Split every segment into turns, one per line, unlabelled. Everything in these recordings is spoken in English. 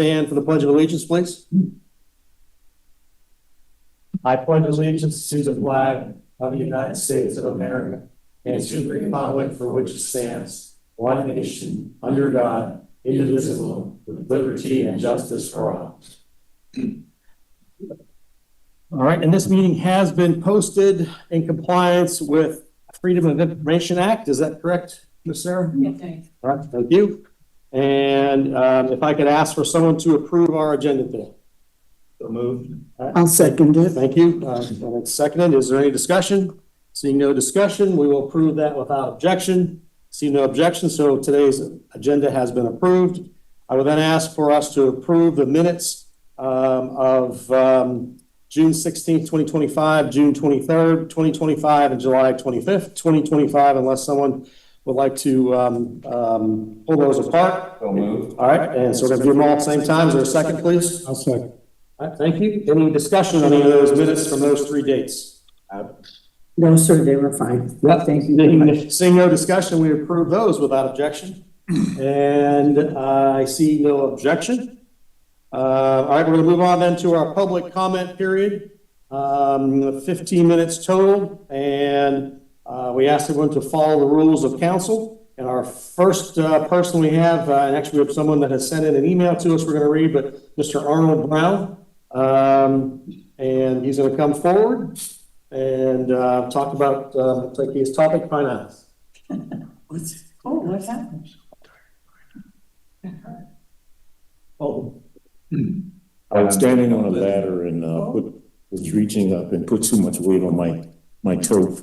stand for the Pledge of Allegiance, please? I pledge allegiance to the flag of the United States of America and to the republic for which it stands, one nation, under God, indivisible, with liberty and justice for all. All right, and this meeting has been posted in compliance with Freedom of Information Act. Is that correct, Ms. Sarah?
Yes, thanks.
All right, thank you. And if I could ask for someone to approve our agenda today. So moved.
I'll second it.
Thank you. And it's seconded. Is there any discussion? Seeing no discussion, we will approve that without objection. See no objection, so today's agenda has been approved. I will then ask for us to approve the minutes of June 16th, 2025, June 23rd, 2025, and July 25th, 2025, unless someone would like to pull those apart.
So moved.
All right, and so we're going to do them all at the same time. Is there a second, please?
I'll second.
All right, thank you. Any discussion on any of those minutes from those three dates?
No, sir, they were fine.
Yep.
Thank you very much.
Seeing no discussion, we approve those without objection. And I see no objection. All right, we're going to move on then to our public comment period. 15 minutes total, and we asked everyone to follow the rules of council. And our first person we have, and actually we have someone that has sent in an email to us we're going to read, but Mr. Arnold Brown. And he's going to come forward and talk about like his topic finance.
What's happening?
Oh,
I was standing on a ladder and was reaching up and put too much weight on my toe,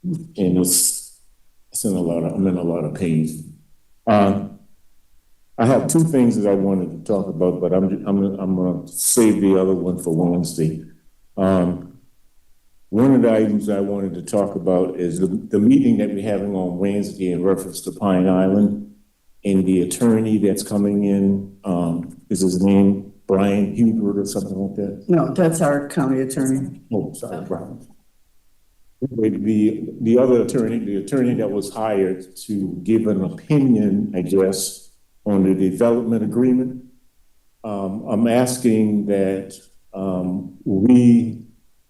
and I'm in a lot of pain. I have two things that I wanted to talk about, but I'm going to save the other one for Wednesday. One of the items I wanted to talk about is the meeting that we're having on Wednesday in reference to Pine Island, and the attorney that's coming in, is his name Brian Hubert or something like that?
No, that's our county attorney.
Oh, sorry, Brian. The other attorney, the attorney that was hired to give an opinion, I guess, on the development agreement. I'm asking that we,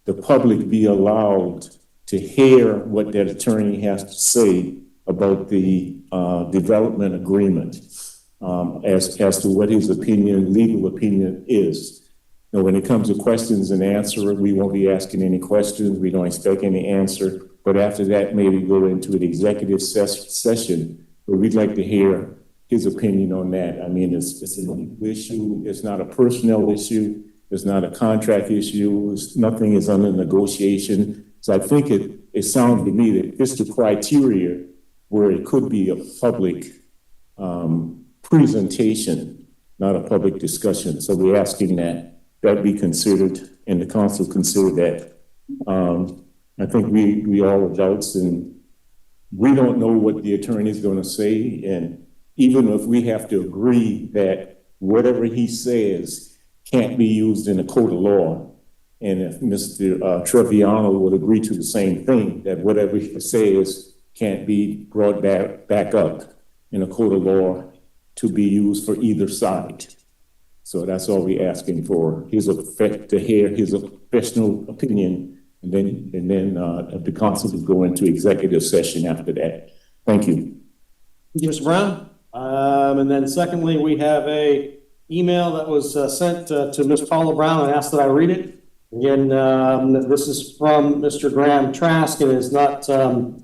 the public, be allowed to hear what that attorney has to say about the development agreement, as to what his opinion, legal opinion is. Now, when it comes to questions and answer, we won't be asking any questions. We don't expect any answer. But after that, maybe go into an executive session where we'd like to hear his opinion on that. I mean, it's a legal issue. It's not a personnel issue. It's not a contract issue. Nothing is under negotiation. So I think it sounds to me that it's the criteria where it could be a public presentation, not a public discussion. So we're asking that be considered, and the council consider that. I think we all adults, and we don't know what the attorney is going to say. And even if we have to agree that whatever he says can't be used in a court of law, and if Mr. Treviano would agree to the same thing, that whatever he says can't be brought back up in a court of law to be used for either side. So that's all we're asking for, to hear his professional opinion, and then the council will go into executive session after that. Thank you.
Mr. Brown. And then secondly, we have a email that was sent to Ms. Paula Brown and asked that I read it. Again, this is from Mr. Graham Trask, and is not an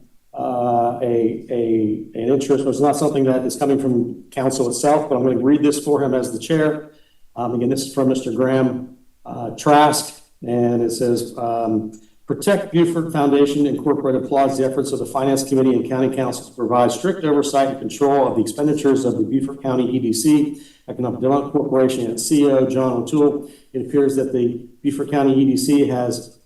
interest, it's not something that is coming from council itself, but I'm going to read this for him as the chair. Again, this is from Mr. Graham Trask, and it says, Protect Beaufort Foundation Incorporated applauds the efforts of the Finance Committee and County Council to provide strict oversight and control of the expenditures of the Beaufort County EDC, Economic Development Corporation, and its CEO, John O'Toole. It appears that the Beaufort County EDC has,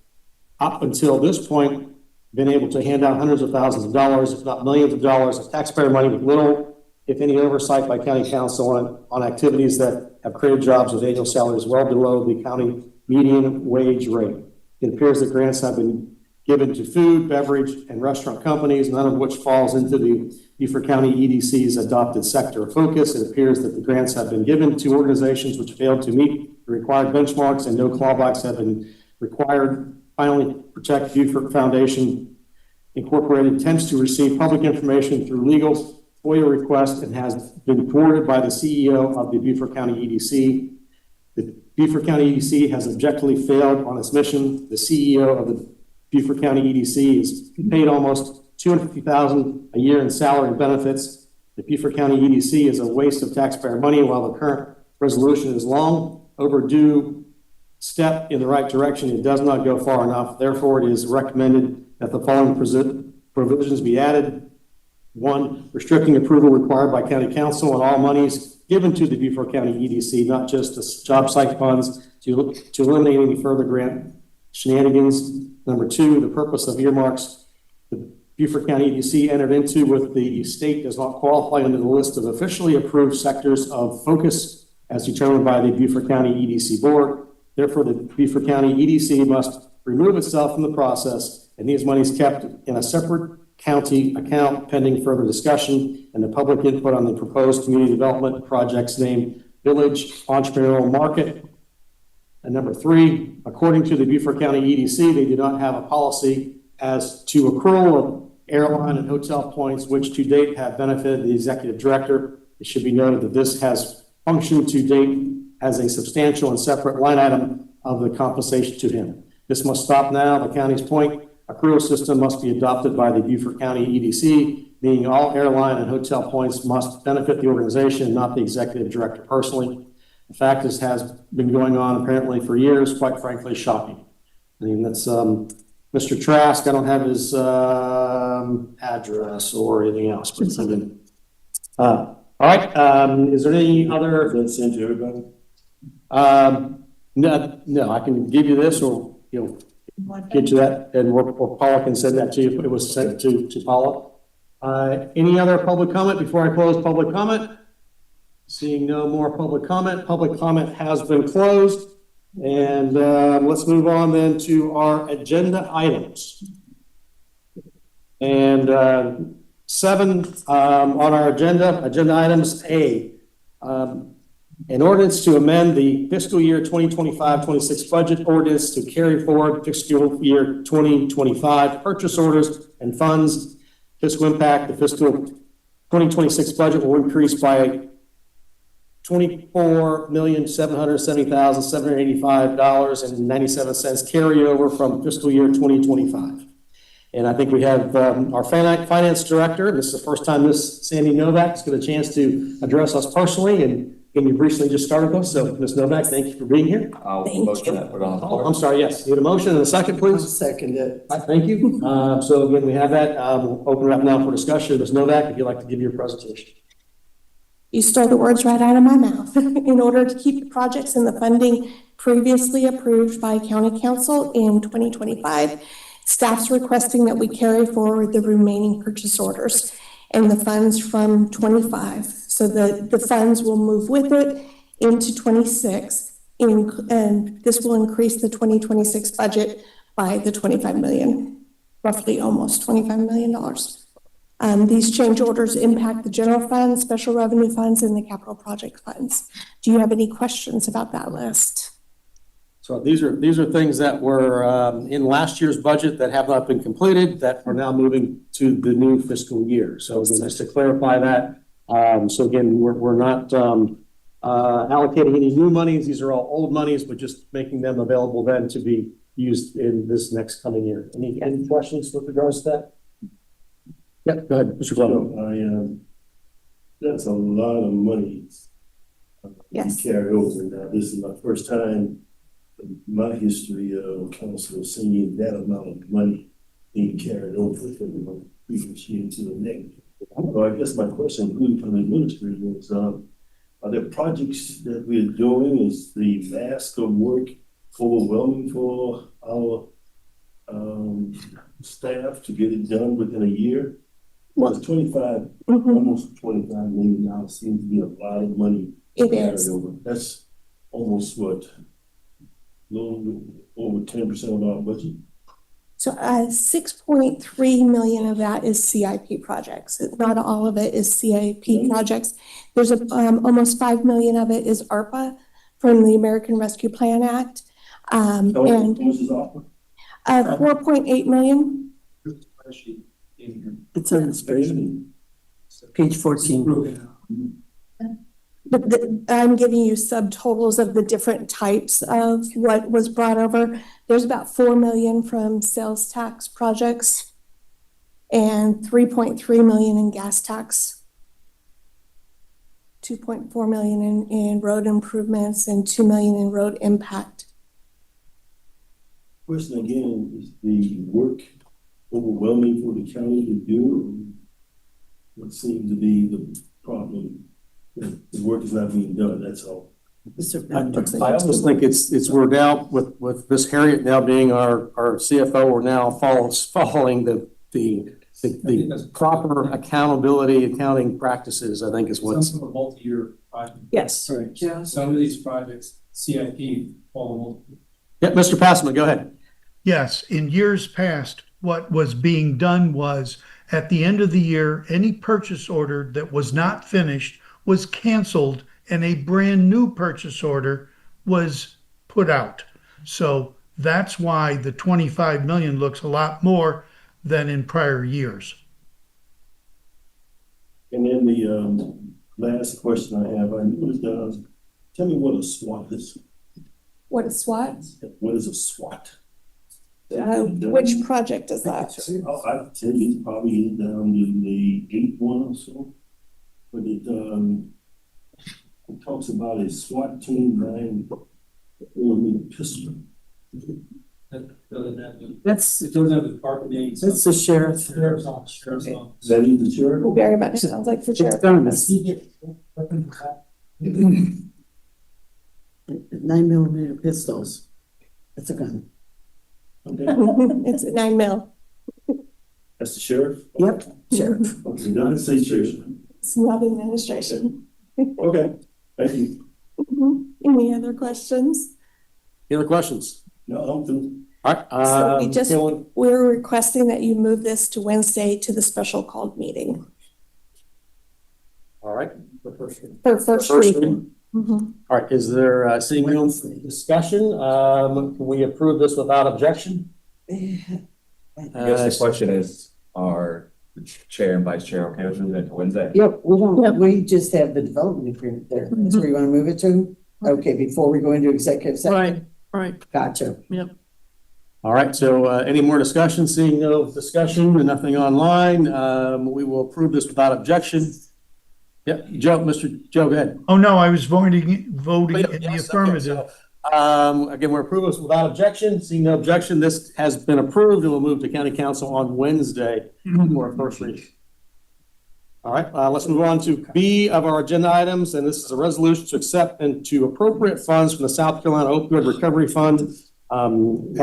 up until this point, been able to hand out hundreds of thousands of dollars, if not millions of dollars, of taxpayer money with little, if any, oversight by County Council on activities that have created jobs with annual salaries well below the county median wage rate. It appears that grants have been given to food, beverage, and restaurant companies, none of which falls into the Beaufort County EDC's adopted sector of focus. It appears that the grants have been given to organizations which failed to meet the required benchmarks and no clawbacks have been required. Finally, Protect Beaufort Foundation Incorporated attempts to receive public information through legal FOIA request and has been thwarted by the CEO of the Beaufort County EDC. The Beaufort County EDC has objectively failed on its mission. The CEO of the Beaufort County EDC is paid almost $250,000 a year in salary and benefits. The Beaufort County EDC is a waste of taxpayer money, while the current resolution is long overdue step in the right direction. It does not go far enough. Therefore, it is recommended that the following provisions be added. 1, restricting approval required by county council on all monies given to the Beaufort County EDC, not just the job site funds, to eliminate any further grant shenanigans. Number 2, the purpose of earmarks the Beaufort County EDC entered into with the state does not qualify under the list of officially approved sectors of focus as determined by the Beaufort County EDC board. Therefore, the Beaufort County EDC must remove itself from the process, and these monies kept in a separate county account pending further discussion and the public input on the proposed community development projects named Village Entrepreneurial Market. And number 3, according to the Beaufort County EDC, they do not have a policy as to accrual of airline and hotel points, which to date have benefited the executive director. It should be noted that this has functioned to date as a substantial and separate line item of the compensation to him. This must stop now. The county's point accrual system must be adopted by the Beaufort County EDC, meaning all airline and hotel points must benefit the organization, not the executive director personally. In fact, this has been going on apparently for years, quite frankly, shocking. I mean, that's Mr. Trask. I don't have his address or anything else. But all right. Is there any other?
Does that send to everybody?
No, I can give you this or, get you that, and or Paula can send that to you. It was sent to Paula. Any other public comment before I close public comment? Seeing no more public comment has been closed. And let's move on then to our agenda items. And 7 on our agenda items A. An ordinance to amend the fiscal year 2025-26 budget ordinance to carry forward fiscal year 2025 purchase orders and funds. Fiscal impact, the fiscal 2026 budget will increase by $24,770,785.97 carryover from fiscal year 2025. And I think we have our finance director. This is the first time Ms. Sandy Novak has got a chance to address us personally. And you've recently just started with us. So Ms. Novak, thank you for being here.
I'll
Thank
motion
you.
that, put on the
Oh,
floor.
I'm sorry. Yes. Need a motion and a second,
I'll
please.
second it.
Thank you. So again, we have that. We'll open it up now for discussion. Ms. Novak, if you'd like to give your presentation.
You stole the words right out of my mouth. In order to keep the projects and the funding previously approved by County Council in 2025, staff's requesting that we carry forward the remaining purchase orders and the funds from 25. So the funds will move with it into 26, and this will increase the 2026 budget by the 25 million, roughly almost $25 million. These change orders impact the general fund, special revenue funds, and the capital project funds. Do you have any questions about that list?
So these are things that were in last year's budget that have not been completed that are now moving to the new fiscal year. So again, just to clarify that. So again, we're not allocating any new monies. These are all old monies, but just making them available then to be used in this next coming year. Any questions with regards to that? Yep, go ahead, Mr. Glover.
That's a lot of money.
Yes.
Carry over. Now, this is my first time in my history of council seeing that amount of money being carried over from the previous year to the next. So I guess my question, including from the administrator, is, are there projects that we're doing? Is the mask of work overwhelming for our staff to get it done within a year? Well, 25, almost $25 million now seems to be a lot of money.
It is.
Over. That's almost what, a little over 10% of our budget.
So 6.3 million of that is CIP projects. Not all of it is CIP projects. There's almost 5 million of it is ARPA from the American Rescue Plan Act. And
How much is offered?
4.8 million.
It's on the spreadsheet. Page 14.
But I'm giving you subtotals of the different types of what was brought over. There's about 4 million from sales tax projects and 3.3 million in gas tax. 2.4 million in road improvements and 2 million in road impact.
Question again, is the work overwhelming for the county to do? What seems to be the problem? The work is not being done, that's all.
I almost think it's we're now with Miss Harriet now being our CFO, we're now following the proper accountability accounting practices, I think is what's.
Some of a multi-year project.
Yes.
Yeah.
Some of these projects, CIP, fall multi.
Yeah, Mr. Passman, go ahead.
Yes, in years past, what was being done was at the end of the year, any purchase order that was not finished was canceled and a brand new purchase order was put out. So that's why the 25 million looks a lot more than in prior years.
And then the last question I have, I noticed, tell me what a SWAT is.
What is SWAT?
What is a SWAT?
Which project is that?
I'll tell you, it's probably down in the 8th one or so. But it talks about a SWAT team buying a pistol.
That's,
It doesn't have the department names.
that's the sheriff.
Sheriff's office, sheriff's office.
Is that either sheriff?
Very much sounds like the
It's
sheriff.
done. 9mm pistols. That's a gun.
Okay,
It's at 9 mil.
that's the sheriff?
Yep, sheriff.
Okay, doesn't say sheriff.
It's not administration.
Okay, thank you.
Any other questions?
Any other questions?
No, I'm through.
All right.
So we just,
Kaylin?
we're requesting that you move this to Wednesday to the special called meeting
All right.
for first reading. Mhm.
All right, is there, seeing no discussion, can we approve this without objection?
I guess the question is, are the chair and vice chair okay with moving it to Wednesday?
Yep, we just have the development agreement there. That's where you want to move it to? Okay, before we go into executive session?
Right.
Gotcha.
All right, so, any more discussion? Seeing no discussion and nothing online, we will approve this without objection. Yep, Mr. Joe, go ahead.
Oh, no, I was voting in the
Yes, okay,
affirmative.
so, again, we're approving this without objection. Seeing no objection, this has been approved and will move to county council on Wednesday for a first reading. All right, let's move on to B of our agenda items, and this is a resolution to accept and to appropriate funds from the South Carolina Opioid Recovery Fund,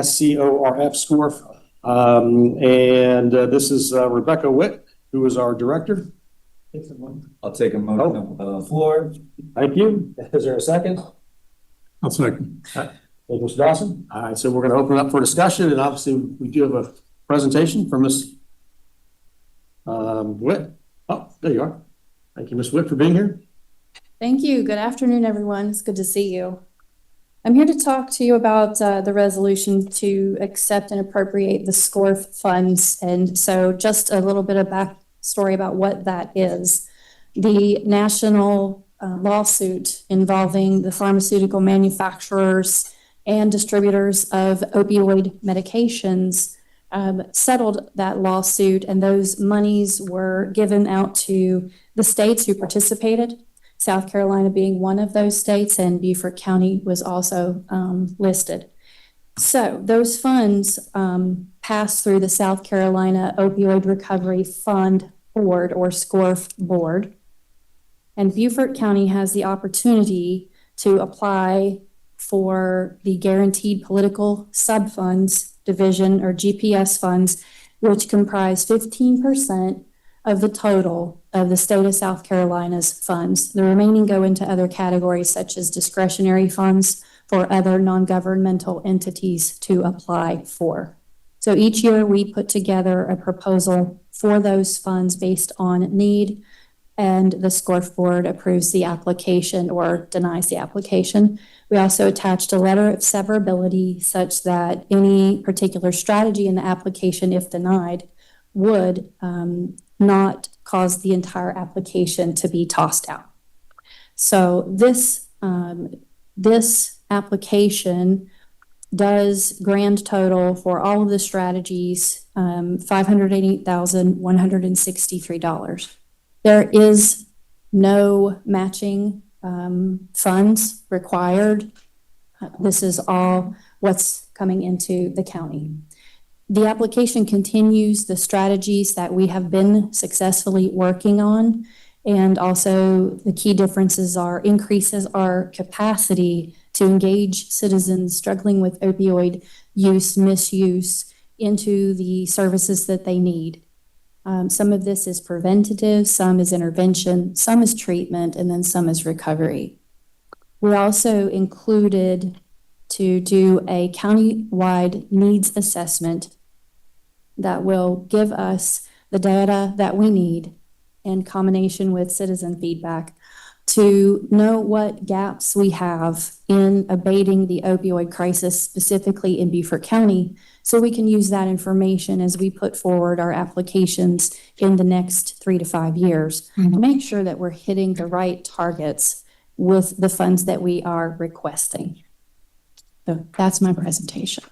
SCORF, SCORF. And this is Rebecca Witt, who is our director.
I'll take a motion off the floor.
Thank you. Is there a second?
I'll second.
Thank you, Mr. Dawson. All right, so we're going to open up for discussion, and obviously we do have a presentation from Ms. Witt. Oh, there you are. Thank you, Ms. Witt, for being here.
Thank you. Good afternoon, everyone. It's good to see you. I'm here to talk to you about the resolution to accept and appropriate the SCORF funds. And so just a little bit of backstory about what that is. The national lawsuit involving the pharmaceutical manufacturers and distributors of opioid medications settled that lawsuit, and those monies were given out to the states who participated, South Carolina being one of those states, and Beaufort County was also listed. So those funds passed through the South Carolina Opioid Recovery Fund Board, or SCORF Board, and Beaufort County has the opportunity to apply for the Guaranteed Political Subfunds Division, or GPS funds, which comprise 15% of the total of the state of South Carolina's funds. The remaining go into other categories such as discretionary funds for other non-governmental entities to apply for. So each year we put together a proposal for those funds based on need, and the SCORF board approves the application or denies the application. We also attached a letter of severability such that any particular strategy in the application, if denied, would not cause the entire application to be tossed out. So this application does grand total for all of the strategies, $588,163. There is no matching funds required. This is all what's coming into the county. The application continues the strategies that we have been successfully working on. And also the key differences are increases our capacity to engage citizens struggling with opioid use, misuse into the services that they need. Some of this is preventative, some is intervention, some is treatment, and then some is recovery. We also included to do a county-wide needs assessment that will give us the data that we need in combination with citizen feedback to know what gaps we have in abating the opioid crisis, specifically in Beaufort County, so we can use that information as we put forward our applications in the next 3 to 5 years to make sure that we're hitting the right targets with the funds that we are requesting. So that's my presentation.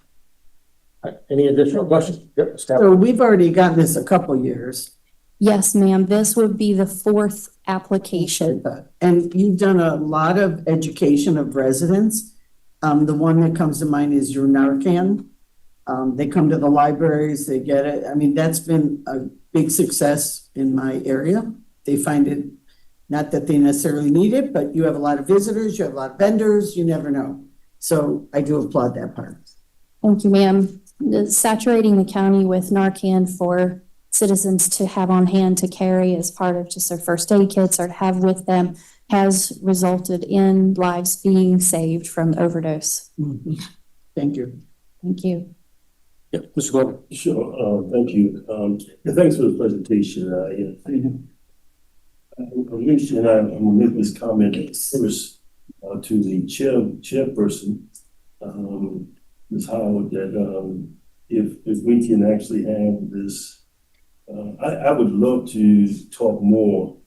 Any additional questions? Yep, staff.
So we've already gotten this a couple years.
Yes, ma'am. This would be the 4th application.
And you've done a lot of education of residents. The one that comes to mind is your Narcan. They come to the libraries, they get it. I mean, that's been a big success in my area. They find it, not that they necessarily need it, but you have a lot of visitors, you have a lot of vendors, you never know. So I do applaud that part.
Thank you, ma'am. Saturating the county with Narcan for citizens to have on hand to carry as part of just their first aid kits or to have with them has resulted in lives being saved from overdose.
Thank you.
Thank you.
Yep, Mr. Glover.
Sure, thank you. And thanks for the presentation. I'm gonna make this comment first to the chairperson, Ms. Howard, that if we can actually have this, I would love to talk more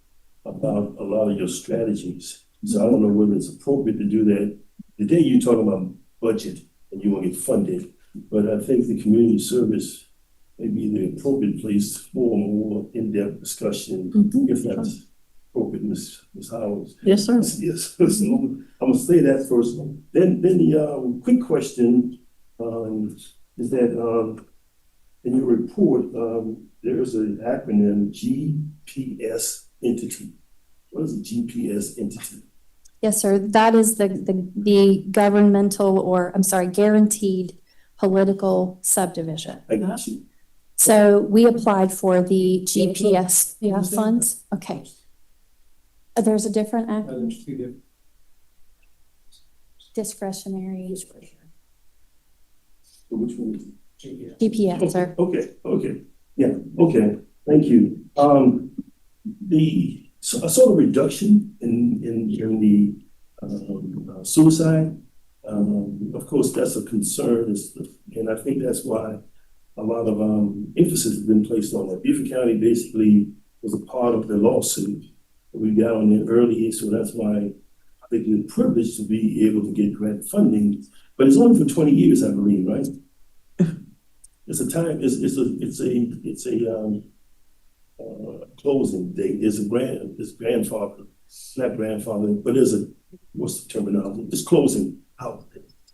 about a lot of your strategies. So I don't know whether it's appropriate to do that. The day you talk about budget and you want to get funded, but I think the community service may be the appropriate place for more in-depth discussion, if that's appropriate, Ms. Howard.
Yes, sir.
Yes, so I'm gonna say that first. Then the quick question is that in your report, there is an acronym GPS entity. What is a GPS entity?
Yes, sir. That is the governmental, or I'm sorry, guaranteed political subdivision.
I got you.
So we applied for the GPS funds. Okay. There's a different acronym. Discretionary.
So which one is it?
GPS, sir.
Okay. Yeah, okay, thank you. I saw the reduction in the suicide. Of course, that's a concern, and I think that's why a lot of emphasis has been placed on that. Beaufort County basically was a part of the lawsuit that we got on it early, so that's why I think we're privileged to be able to get grant funding, but it's only for 20 years, I believe, right? It's a time. It's a closing date. It's grandfather, not grandfather, but what's the terminology? It's closing out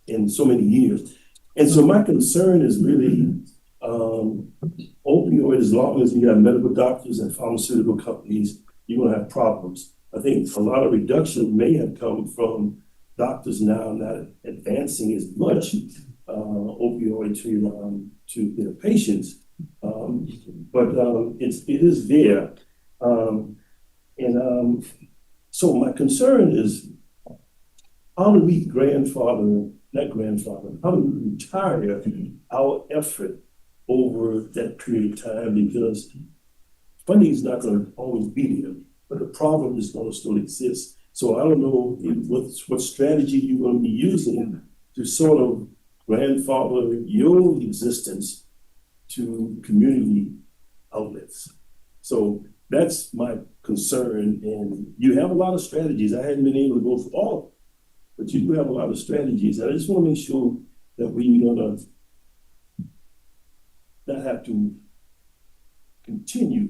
in so many years, and so my concern is really opioid. As long as you got medical doctors and pharmaceutical companies, you're gonna have problems. I think a lot of reduction may have come from doctors now not advancing as much opioid to their patients, but it is there, so my concern is how do we how do we retire our effort over that period of time, because funding is not gonna always be there, but the problem is gonna still exist. So I don't know what strategy you're gonna be using to sort of grandfather your existence to community outlets. So that's my concern, and you have a lot of strategies. I hadn't been able to go through all of them, but you do have a lot of strategies. I just want to make sure that we're gonna not have to continue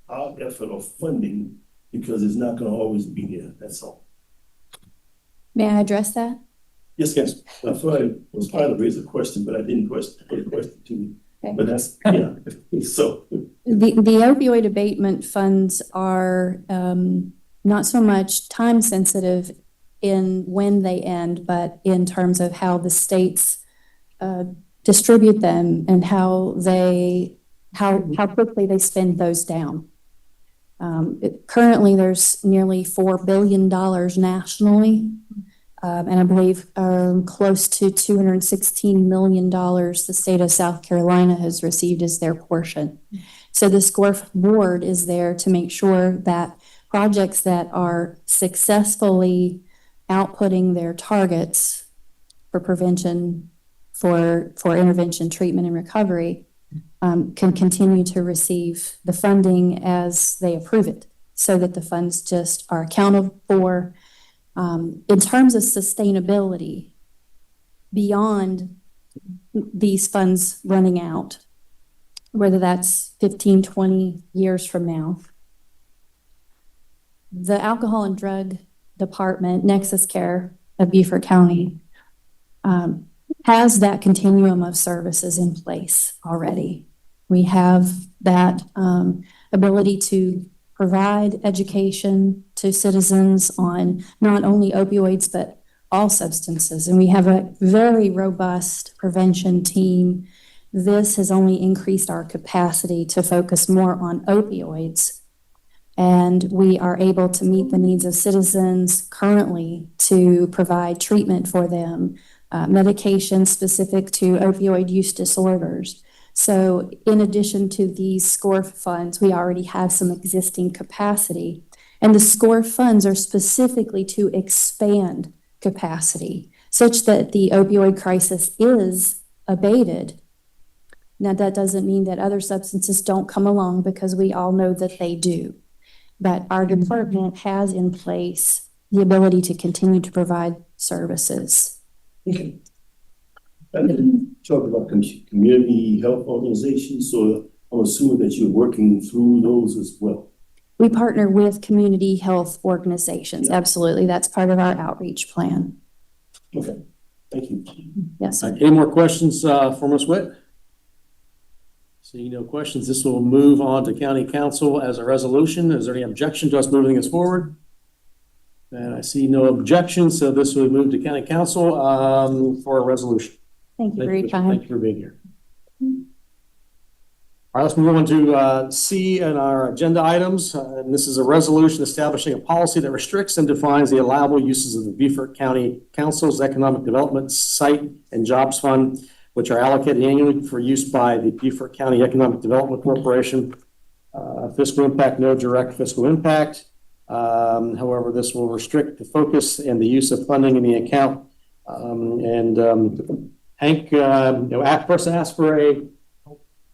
our effort of funding, because it's not gonna always be there, that's all.
May I address that?
Yes, yes, that's why I was trying to raise a question, but I didn't put a question to you.
Okay.
But that's, yeah, so.
The opioid abatement funds are not so much time sensitive in when they end, but in terms of how the states distribute them and how quickly they spend those down. Currently, there's nearly $4 billion nationally. And I believe close to $216 million the state of South Carolina has received as their portion. So the SCORF board is there to make sure that projects that are successfully outputting their targets for prevention, for intervention, treatment, and recovery can continue to receive the funding as they approve it, so that the funds just are accounted for. In terms of sustainability, beyond these funds running out, whether that's 15, 20 years from now, the Alcohol and Drug Department, Nexus Care of Beaufort County, has that continuum of services in place already. We have that ability to provide education to citizens on not only opioids, but all substances. And we have a very robust prevention team. This has only increased our capacity to focus more on opioids. And we are able to meet the needs of citizens currently to provide treatment for them, medication specific to opioid use disorders. So in addition to these SCORF funds, we already have some existing capacity. And the SCORF funds are specifically to expand capacity such that the opioid crisis is abated. Now, that doesn't mean that other substances don't come along, because we all know that they do. But our department has in place the ability to continue to provide services.
Okay. And talk about community health organizations, so I'm assuming that you're working through those as well.
We partner with community health organizations. Absolutely. That's part of our outreach plan.
Okay, thank you.
Yes, sir.
Any more questions for Ms. Witt? Seeing no questions, this will move on to County Council as a resolution. Is there any objection to us moving this forward? And I see no objection, so this will move to County Council for a resolution.
Thank you for your time.
Thank you for being here. All right, let's move on to C in our agenda items. And this is a resolution establishing a policy that restricts and defines the allowable uses of the Beaufort County Council's Economic Development Site and Jobs Fund, which are allocated annually for use by the Beaufort County Economic Development Corporation. Fiscal impact, no direct fiscal impact. However, this will restrict the focus and the use of funding in the account. Hank, first ask for a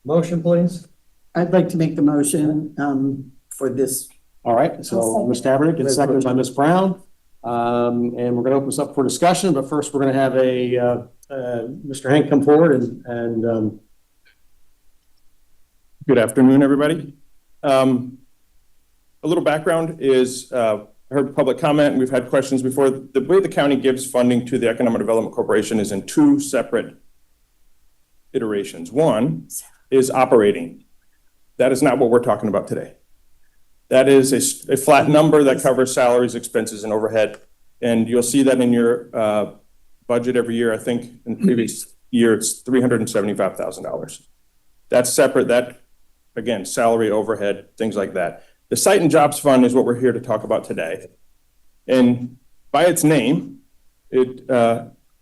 motion, please.
I'd like to make the motion for this.
All right, so Ms. Tabernick and seconded by Ms. Brown. And we're gonna open this up for discussion, but first we're gonna have Mr. Hank come forward and
Good afternoon, everybody. A little background is, I heard public comment and we've had questions before. The way the county gives funding to the Economic Development Corporation is in two separate iterations. One is operating. That is not what we're talking about today. That is a flat number that covers salaries, expenses, and overhead. And you'll see that in your budget every year. I think in the previous year, it's $375,000. That's separate. That, again, salary, overhead, things like that. The Site and Jobs Fund is what we're here to talk about today. And by its name, it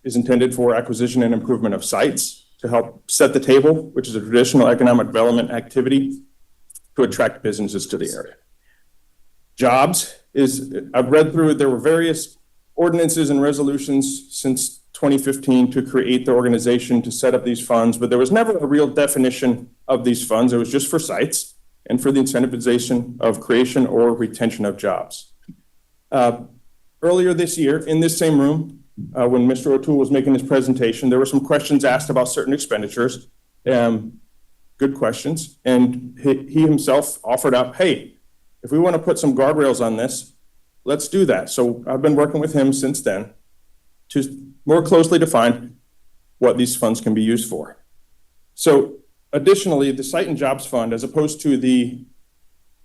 is intended for acquisition and improvement of sites. to help set the table, which is a traditional economic development activity to attract businesses to the area. Jobs is, I've read through it, there were various ordinances and resolutions since 2015 to create the organization to set up these funds, but there was never a real definition of these funds. It was just for sites and for the incentivization of creation or retention of jobs. Earlier this year, in this same room, when Mr. O'Toole was making his presentation, there were some questions asked about certain expenditures, good questions, and he himself offered up, hey, if we want to put some guardrails on this, let's do that. So I've been working with him since then to more closely define what these funds can be used for. So additionally, the Site and Jobs Fund, as opposed to the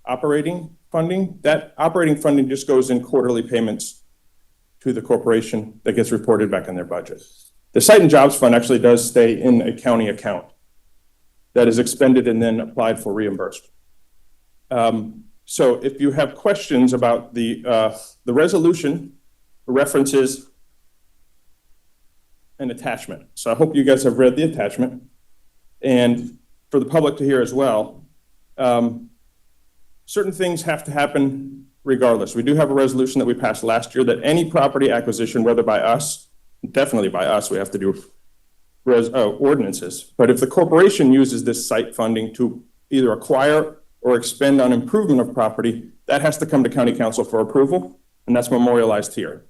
operating funding, that operating funding just goes in quarterly payments to the corporation that gets reported back in their budget. The Site and Jobs Fund actually does stay in a county account that is expended and then applied for reimbursement. So if you have questions about the resolution references an attachment. So I hope you guys have read the attachment, and for the public to hear as well. Certain things have to happen regardless. We do have a resolution that we passed last year that any property acquisition, whether by us, definitely by us, we have to do ordinances. But if the corporation uses this site funding to either acquire or expend on improvement of property, that has to come to county council for approval, and that's memorialized here.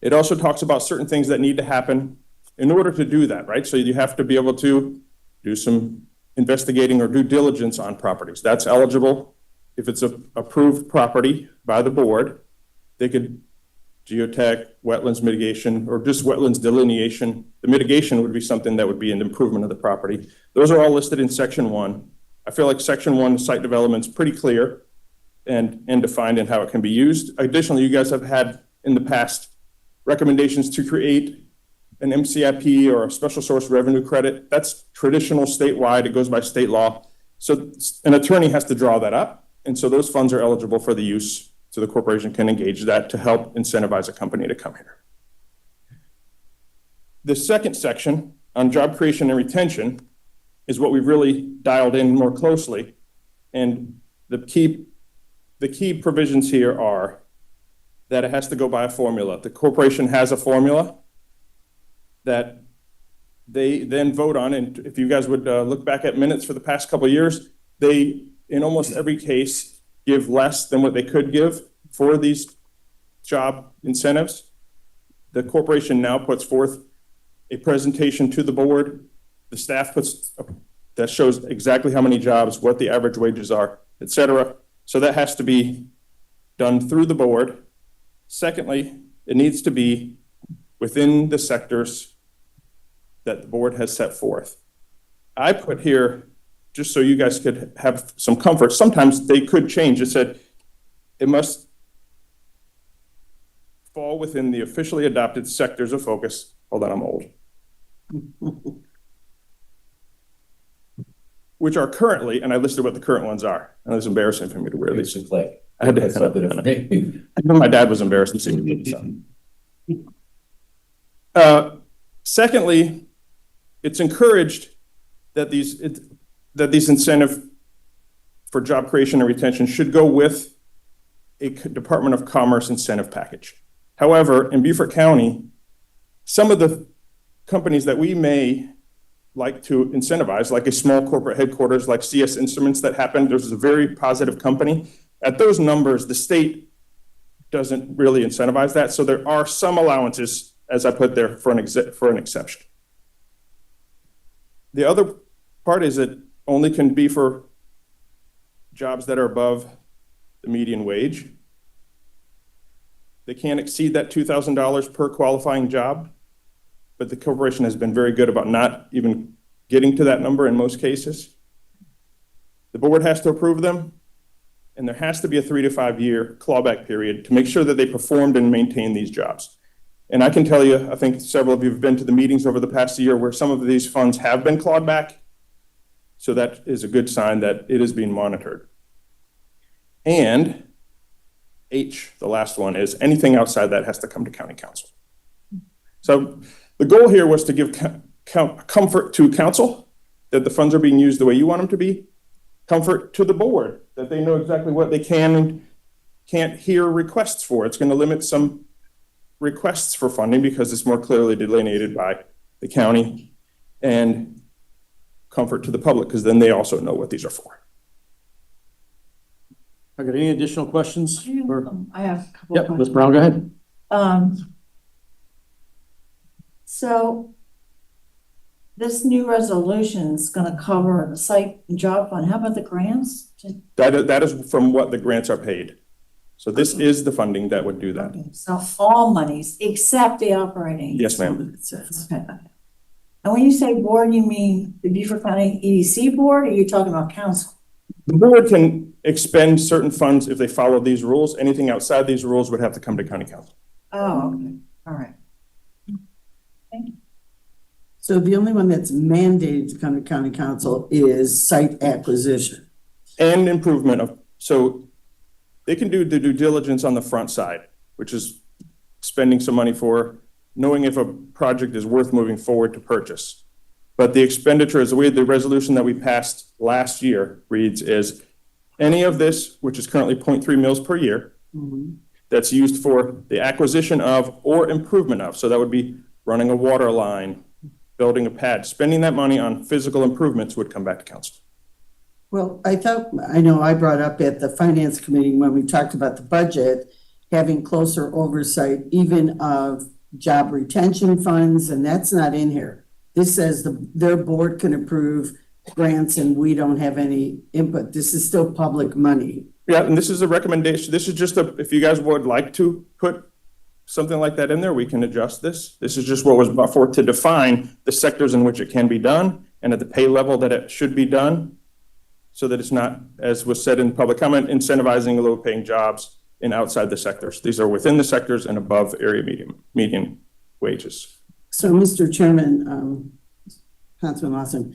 It also talks about certain things that need to happen in order to do that, right? So you have to be able to do some investigating or due diligence on properties. That's eligible. If it's a approved property by the board, they could geotech, wetlands mitigation, or just wetlands delineation. The mitigation would be something that would be an improvement of the property. Those are all listed in section 1. I feel like section 1 site development is pretty clear and defined in how it can be used. Additionally, you guys have had in the past recommendations to create an MCIP or a special source revenue credit. That's traditional statewide. It goes by state law. So an attorney has to draw that up. And so those funds are eligible for the use. So the corporation can engage that to help incentivize a company to come here. The second section on job creation and retention is what we've really dialed in more closely. And the key provisions here are that it has to go by a formula. The corporation has a formula that they then vote on. And if you guys would look back at minutes for the past couple of years, they, in almost every case, give less than what they could give for these job incentives. The corporation now puts forth a presentation to the board. The staff puts that shows exactly how many jobs, what the average wages are, et cetera. So that has to be done through the board. Secondly, it needs to be within the sectors that the board has set forth. I put here, just so you guys could have some comfort, sometimes they could change. It said it must fall within the officially adopted sectors of focus. Hold on, I'm old. Which are currently, and I listed what the current ones are. And it's embarrassing for me to wear these. I had to. My dad was embarrassed to see me. Secondly, it's encouraged that these incentive for job creation and retention should go with a Department of Commerce incentive package. However, in Beaufort County, some of the companies that we may like to incentivize, like a small corporate headquarters, like CS Instruments that happened, there's a very positive company. At those numbers, the state doesn't really incentivize that. So there are some allowances, as I put there, for an exception. The other part is it only can be for jobs that are above the median wage. They can't exceed that $2,000 per qualifying job, but the corporation has been very good about not even getting to that number in most cases. The board has to approve them, and there has to be a 3 to 5 year clawback period to make sure that they performed and maintained these jobs. And I can tell you, I think several of you have been to the meetings over the past year where some of these funds have been clawed back. So that is a good sign that it is being monitored. And H, the last one, is anything outside that has to come to county council. So the goal here was to give comfort to council that the funds are being used the way you want them to be, comfort to the board that they know exactly what they can and can't hear requests for. It's going to limit some requests for funding because it's more clearly delineated by the county, and comfort to the public because then they also know what these are for.
I got any additional questions?
I have a couple of
Yep, Ms.
questions.
Brown, go ahead.
So this new resolution is gonna cover the site and job fund. How about the grants?
That is from what the grants are paid. So this is the funding that would do that.
Okay, so all monies except the operating.
Yes, ma'am.
Okay. And when you say board, you mean the Beaufort County EDC board, or are you talking about council?
The board can expend certain funds if they follow these rules. Anything outside these rules would have to come to county council.
Oh, okay, all right.
So the only one that's mandated to come to county council is site acquisition.
And improvement of, so they can do the due diligence on the front side, which is spending some money for knowing if a project is worth moving forward to purchase. But the expenditure is the way the resolution that we passed last year reads is any of this, which is currently 0.3 mils per year, that's used for the acquisition of or improvement of. So that would be running a water line, building a pad, spending that money on physical improvements would come back to council.
Well, I know I brought up at the finance committee when we talked about the budget, having closer oversight even of job retention funds, and that's not in here. This says their board can approve grants and we don't have any input. This is still public money.
Yeah, and this is a recommendation. This is just if you guys would like to put something like that in there, we can adjust this. This is just what was brought forth to define the sectors in which it can be done and at the pay level that it should be done, so that it's not, as was said in public comment, incentivizing low paying jobs in outside the sectors. These are within the sectors and above area median wages.
So, Mr. Chairman, Councilman Lawson,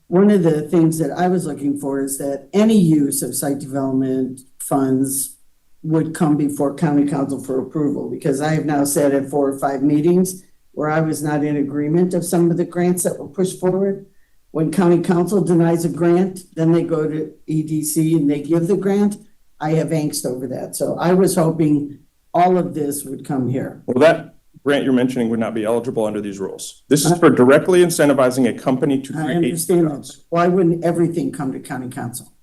one of the things that I was looking for is that any use of site development funds would come before county council for approval, because I have now sat at 4 or 5 meetings where I was not in agreement of some of the grants that were pushed forward. When county council denies a grant, then they go to EDC and they give the grant. I have angst over that. So I was hoping all of this would come here.
Well, that grant you're mentioning would not be eligible under these rules. This is for directly incentivizing a company to
I
create
understand
jobs.
that. Why wouldn't everything come to county council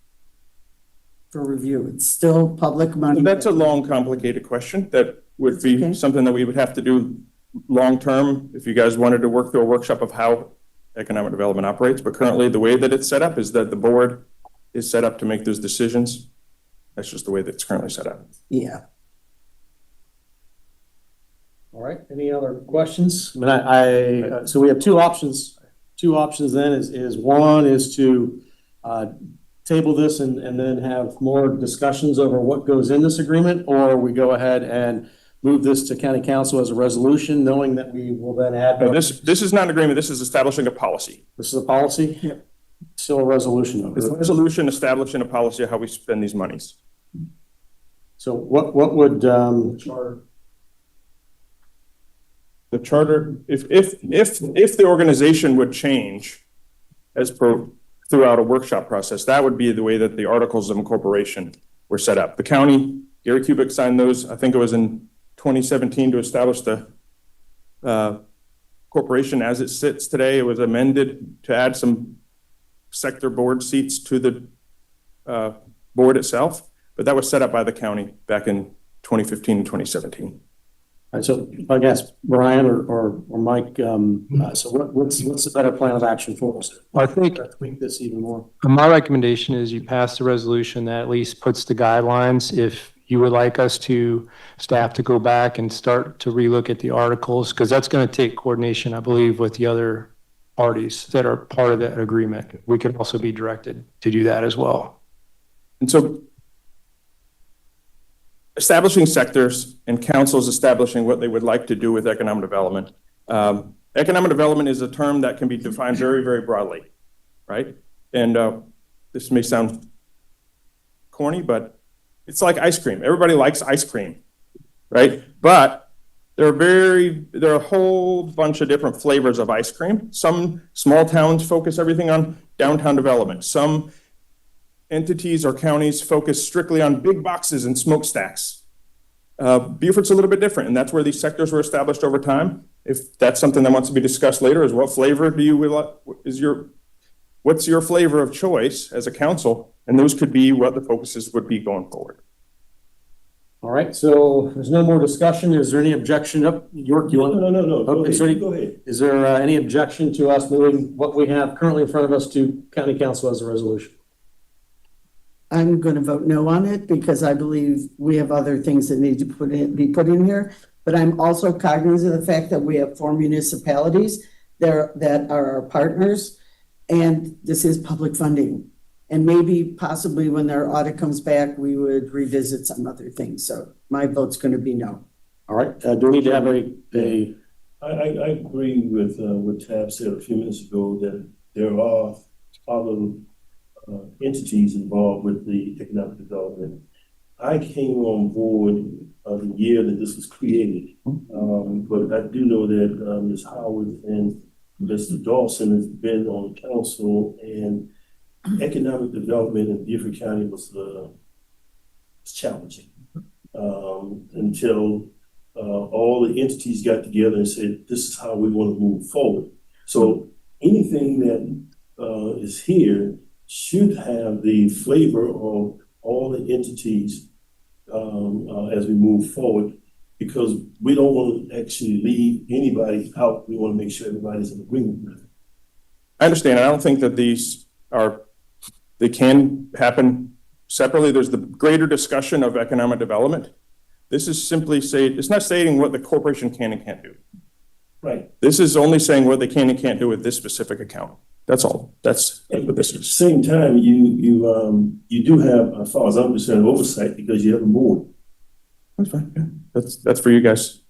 for review? It's still public money.
That's a long, complicated question that would be
Okay.
something that we would have to do long-term if you guys wanted to work through a workshop of how economic development operates. But currently, the way that it's set up is that the board is set up to make those decisions. That's just the way that it's currently set up.
Yeah.
All right, any other questions? I mean, so we have two options. Two options then is one is to table this and then have more discussions over what goes in this agreement, or we go ahead and move this to county council as a resolution, knowing that we will then add.
No, this is not an agreement. This is establishing a policy.
This is a policy?
Yep.
Still a resolution though.
It's a resolution establishing a policy of how we spend these monies.
So what would,
The charter, if the organization would change as per throughout a workshop process, that would be the way that the articles of incorporation were set up. The county, Gary Kubik signed those, I think it was in 2017, to establish the corporation as it sits today. It was amended to add some sector board seats to the board itself, but that was set up by the county back in 2015 and 2017.
all right, so I guess Brian or Mike, so what's the better plan of action for us?
I think
Tweak this even more.
my recommendation is you pass a resolution that at least puts the guidelines. If you would like us to, staff to go back and start to relook at the articles, because that's going to take coordination, I believe, with the other parties that are part of that agreement. We could also be directed to do that as well.
And so establishing sectors and councils establishing what they would like to do with economic development. Economic development is a term that can be defined very, very broadly, right? And this may sound corny, but it's like ice cream. Everybody likes ice cream, right? But there are a whole bunch of different flavors of ice cream. Some small towns focus everything on downtown development. Some entities or counties focus strictly on big boxes and smokestacks. Beaufort's a little bit different, and that's where these sectors were established over time. If that's something that wants to be discussed later, is what flavor do you what's your flavor of choice as a council? And those could be what the focuses would be going forward.
All right, so there's no more discussion. Is there any objection? York, you want?
No. Go
Okay,
ahead. Go ahead.
Is there any objection to us moving what we have currently in front of us to county council as a resolution?
I'm going to vote no on it because I believe we have other things that need to be put in here. But I'm also cognizant of the fact that we have 4 municipalities that are our partners, and this is public funding. And maybe possibly when their audit comes back, we would revisit some other things. So my vote's going to be no.
All right, do we need to have
I agree with what Tab said a few minutes ago, that there are other entities involved with the economic development. I came on board the year that this was created, but I do know that Ms. Howard and Mr. Dawson has been on council, and economic development in Beaufort County was challenging until all the entities got together and said, this is how we want to move forward. So anything that is here should have the flavor of all the entities as we move forward, because we don't want to actually leave anybody out. We want to make sure everybody's in agreement with it.
I understand. I don't think that they can happen separately. There's the greater discussion of economic development. This is simply it's not stating what the corporation can and can't do.
Right.
This is only saying what they can and can't do with this specific account. That's all. That's what this
At the
is.
same time, you do have, as far as I'm concerned, oversight because you have a board.
That's fine. Yeah. That's for you guys.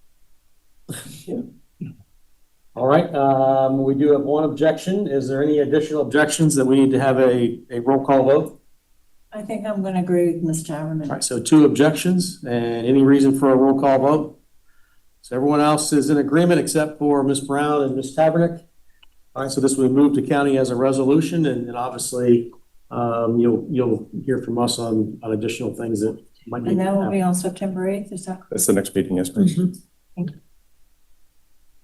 Yeah.
All right, we do have one objection. Is there any additional objections that we need to have a roll call vote?
I think I'm going to agree with Ms. Taverman.
All right, so 2 objections, and any reason for a roll call vote? So everyone else is in agreement except for Ms. Brown and Ms. Tabernick. All right, so this will move to county as a resolution, and obviously you'll hear from us on additional things that might need
And
to
that will
happen.
be on September 8th, is that correct?
That's the next meeting, yes, please.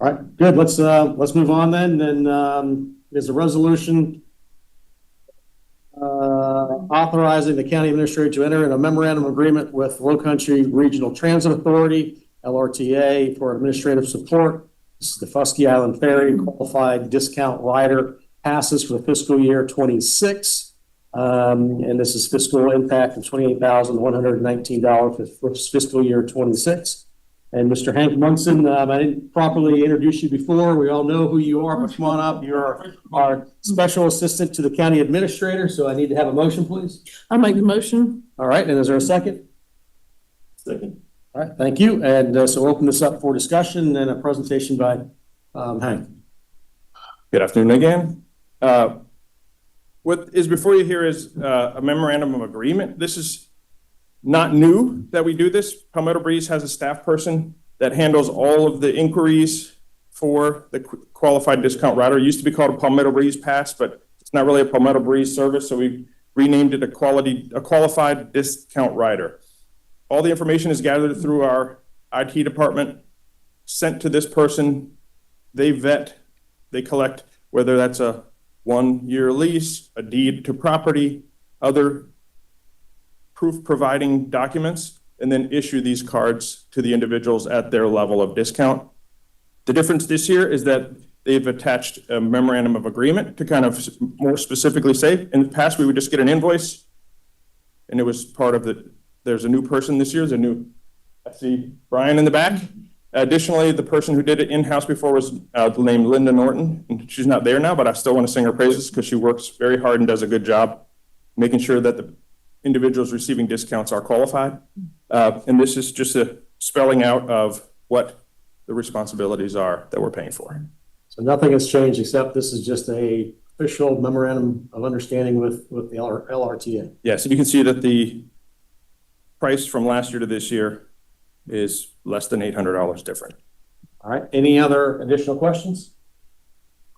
All right, good. Let's move on then. There's a resolution authorizing the county administrator to enter in a memorandum agreement with Low Country Regional Transit Authority, LRTA, for administrative support. This is the Fusky Island Ferry Qualified Discount Rider passes for the fiscal year 26. And this is fiscal impact of $28,119 for fiscal year 26. And Mr. Hank Munson, I didn't properly introduce you before. We all know who you are, but come on up. You're our special assistant to the county administrator, so I need to have a motion, please.
I'll make the motion.
All right, and is there a second?
Second.
All right, thank you. And so we'll open this up for discussion and a presentation by Hank.
Good afternoon again. What is before you here is a memorandum of agreement. This is not new that we do this. Palmetto Breeze has a staff person that handles all of the inquiries for the qualified discount rider. It used to be called a Palmetto Breeze Pass, but it's not really a Palmetto Breeze service, so we renamed it a qualified discount rider. All the information is gathered through our IT department, sent to this person. They vet, they collect, whether that's a 1-year lease, a deed to property, other proof providing documents, and then issue these cards to the individuals at their level of discount. The difference this year is that they've attached a memorandum of agreement to kind of more specifically say, in the past, we would just get an invoice, and it was part of there's a new person this year, I see Brian in the back. Additionally, the person who did it in-house before was named Linda Norton, and she's not there now, but I still want to sing her praises because she works very hard and does a good job making sure that the individuals receiving discounts are qualified. And this is just a spelling out of what the responsibilities are that we're paying for.
So nothing has changed except this is just a official memorandum of understanding with the LRTA.
Yes, and you can see that the price from last year to this year is less than $800 different.
All right, any other additional questions?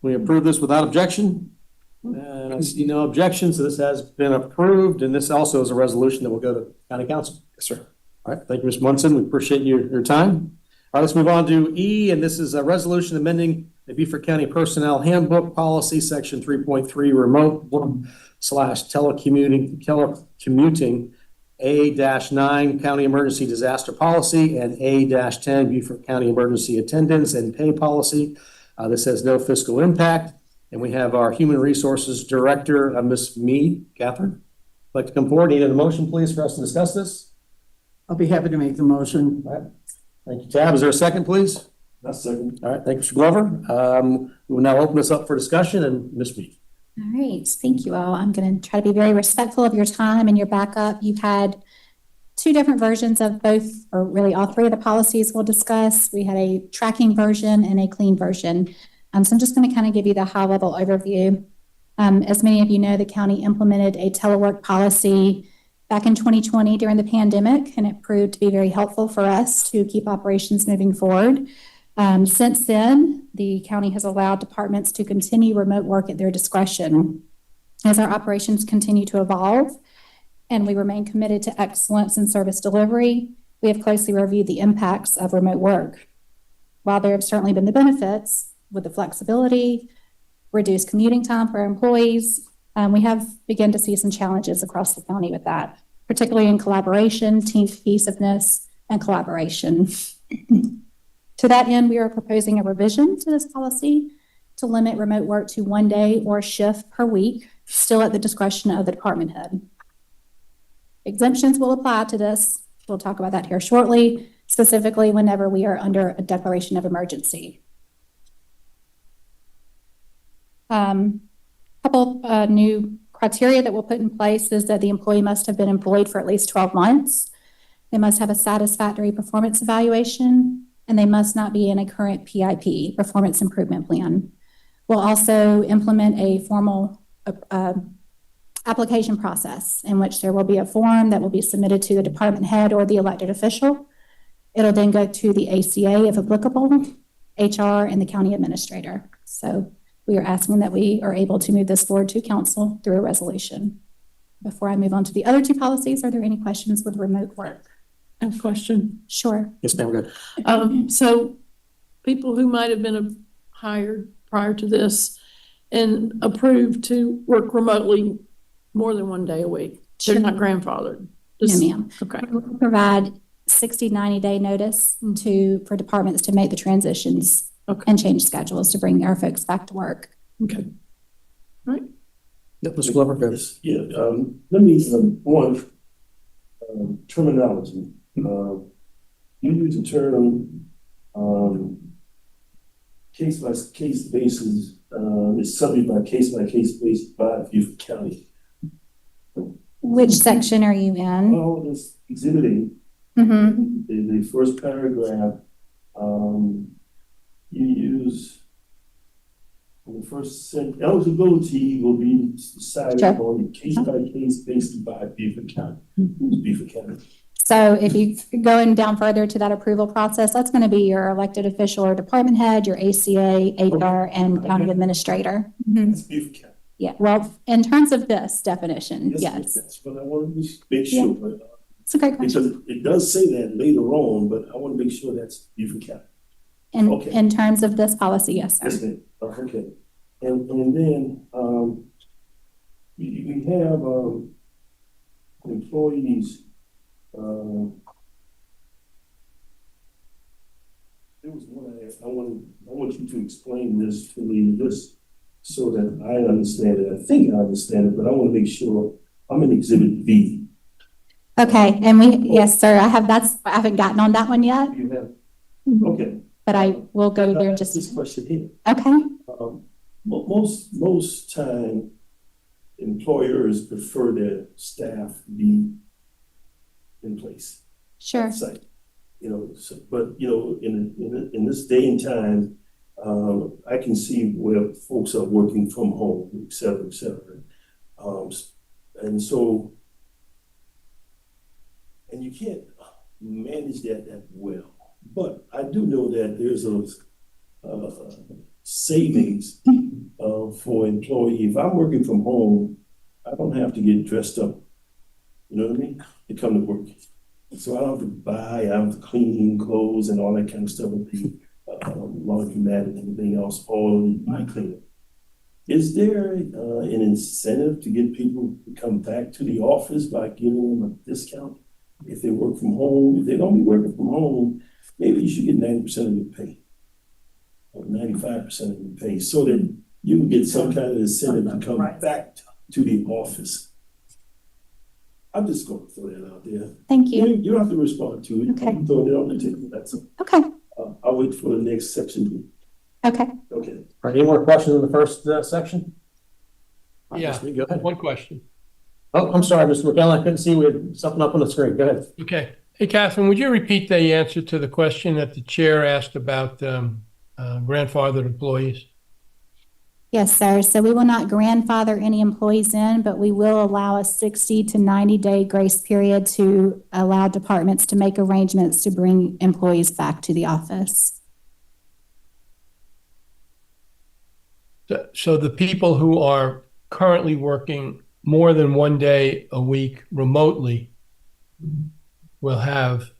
We approve this without objection? And I see no objection, so this has been approved, and this also is a resolution that will go to county council.
Yes, sir.
All right, thank you, Mr. Munson. We appreciate your time. All right, let's move on to E, and this is a resolution amending the Beaufort County Personnel Handbook Policy, Section 3.3, Remote / Telecommuting, A-9 County Emergency Disaster Policy, and A-10 Beaufort County Emergency Attendance and Pay Policy. This has no fiscal impact. And we have our Human Resources Director, Ms. Mead, Catherine. Like to come forward, need a motion, please, for us to discuss this?
I'll be happy to make the motion.
All right. Thank you, Tab. Is there a second, please?
That's second.
All right, thank you, Mr. Glover. We will now open this up for discussion, and Ms. Mead.
All right, thank you all. I'm going to try to be very respectful of your time and your backup. You've had two different versions of both, or really all three of the policies we'll discuss. We had a tracking version and a clean version. So I'm just going to kind of give you the high-level overview. As many of you know, the county implemented a telework policy back in 2020 during the pandemic, and it proved to be very helpful for us to keep operations moving forward. Since then, the county has allowed departments to continue remote work at their discretion. As our operations continue to evolve and we remain committed to excellence in service delivery, we have closely reviewed the impacts of remote work. While there have certainly been the benefits with the flexibility, reduced commuting time for our employees, we have begun to see some challenges across the county with that, particularly in collaboration, team cohesiveness, and collaboration. To that end, we are proposing a revision to this policy to limit remote work to 1 day or shift per week, still at the discretion of the department head. Exemptions will apply to this. We'll talk about that here shortly, specifically whenever we are under a declaration of emergency. Couple new criteria that we'll put in place is that the employee must have been employed for at least 12 months. They must have a satisfactory performance evaluation, and they must not be in a current PIP, performance improvement plan. We'll also implement a formal application process in which there will be a form that will be submitted to the department head or the elected official. It'll then go to the ACA if applicable, HR, and the county administrator. So we are asking that we are able to move this forward to council through a resolution. Before I move on to the other two policies, are there any questions with remote work?
I have a question.
Sure.
Yes, ma'am, good.
So people who might have been hired prior to this and approved to work remotely more than 1 day a week, they're not grandfathered?
No, ma'am.
Okay.
We'll provide 60, 90-day notice for departments to make the transitions and change schedules to bring our folks back to work.
Okay. All right.
Yep, Mr. Glover, go.
Yeah, let me, one, terminology. You use the term, case-by-case basis, it's subject by case basis by Beaufort County.
Which section are you in?
Well, it's exhibiting, the first paragraph, you use, in the first sentence, eligibility will be decided on a case-by-case basis by Beaufort County. Beaufort County.
So if you're going down further to that approval process, that's going to be your elected official or department head, your ACA, HR, and county administrator.
That's Beaufort County.
Yeah, well, in terms of this definition, yes.
That's what I want to make sure. But,
it's a great question.
because it does say that later on, but I want to make sure that's Beaufort County.
In terms of this policy, yes, sir.
Yes, ma'am. Okay. And then we have employees. There was one I want you to explain this to me just so that I understand it. I think I understand it, but I want to make sure I'm in Exhibit B.
Okay, and yes, sir, I haven't gotten on that one yet.
You have, okay.
But I will go there just.
This question here.
Okay.
Most time, employers prefer their staff to be in place.
Sure.
Site, but in this day and time, I can see where folks are working from home, et cetera, et cetera. And you can't manage that well. But I do know that there's a savings for employee. If I'm working from home, I don't have to get dressed up, you know what I mean, to come to work. So I don't have to buy, I don't have to clean clothes and all that kind of stuff with the laundromat and everything else, all my cleaning. Is there an incentive to get people to come back to the office by giving them a discount if they work from home? If they're gonna be working from home, maybe you should get 90% of your pay or 95% of your pay so that you can get some kind of incentive to come back to the office. I'm just going to throw that out there.
Thank you.
You don't have to respond to it.
Okay.
I'm throwing it on the table. That's all.
Okay,
I'll wait for the next section.
okay.
Okay.
All right, any more questions in the first section?
Yeah,
Go ahead.
one question.
Oh, I'm sorry, Mr. McKellen, I couldn't see, we had something up on the screen. Go ahead.
Okay. Hey, Catherine, would you repeat the answer to the question that the chair asked about grandfathered employees?
Yes, sir. So we will not grandfather any employees in, but we will allow a 60 to 90-day grace period to allow departments to make arrangements to bring employees back to the office.
So the people who are currently working more than one day a week remotely will have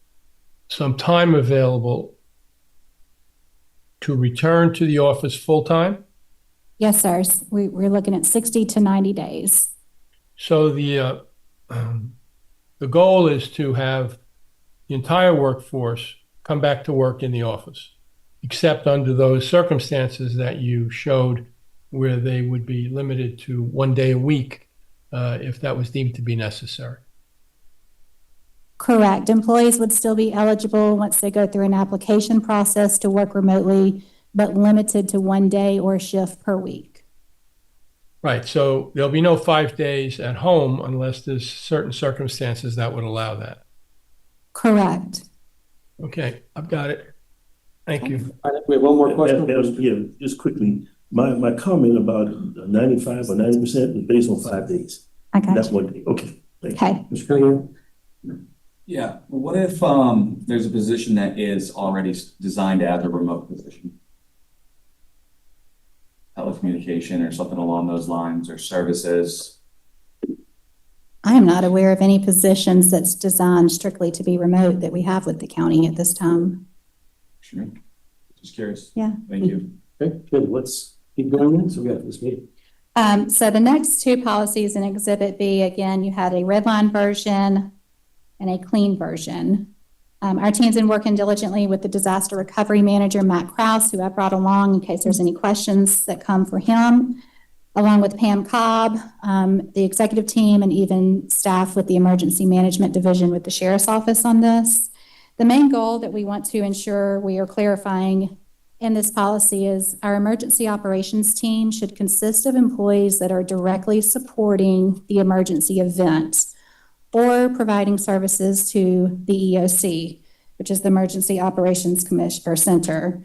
some time available to return to the office full-time?
Yes, sir. We're looking at 60 to 90 days.
So the goal is to have the entire workforce come back to work in the office, except under those circumstances that you showed where they would be limited to one day a week if that was deemed to be necessary.
Correct. Employees would still be eligible once they go through an application process to work remotely, but limited to one day or shift per week.
Right. So there'll be no 5 days at home unless there's certain circumstances that would allow that.
Correct.
Okay, I've got it. Thank you.
All right, we have one more question.
Yeah, just quickly, my comment about 95 or 90% is based on 5 days.
I got
That's
you.
1 day. Okay. Thank you.
Okay.
Mr. Cunningham?
Yeah, what if there's a position that is already designed as a remote position? Telecommunication or something along those lines, or services?
I am not aware of any positions that's designed strictly to be remote that we have with the county at this time.
Sure. Just curious.
Yeah.
Thank you.
Okay, good. Let's keep going then. So we got this meeting.
So the next two policies in Exhibit B, again, you had a red line version and a clean version. Our team's been working diligently with the disaster recovery manager, Matt Krause, who I brought along in case there's any questions that come for him, along with Pam Cobb, the executive team, and even staff with the emergency management division with the sheriff's office on this. The main goal that we want to ensure we are clarifying in this policy is our emergency operations team should consist of employees that are directly supporting the emergency event or providing services to the EOC, which is the Emergency Operations Commission or Center.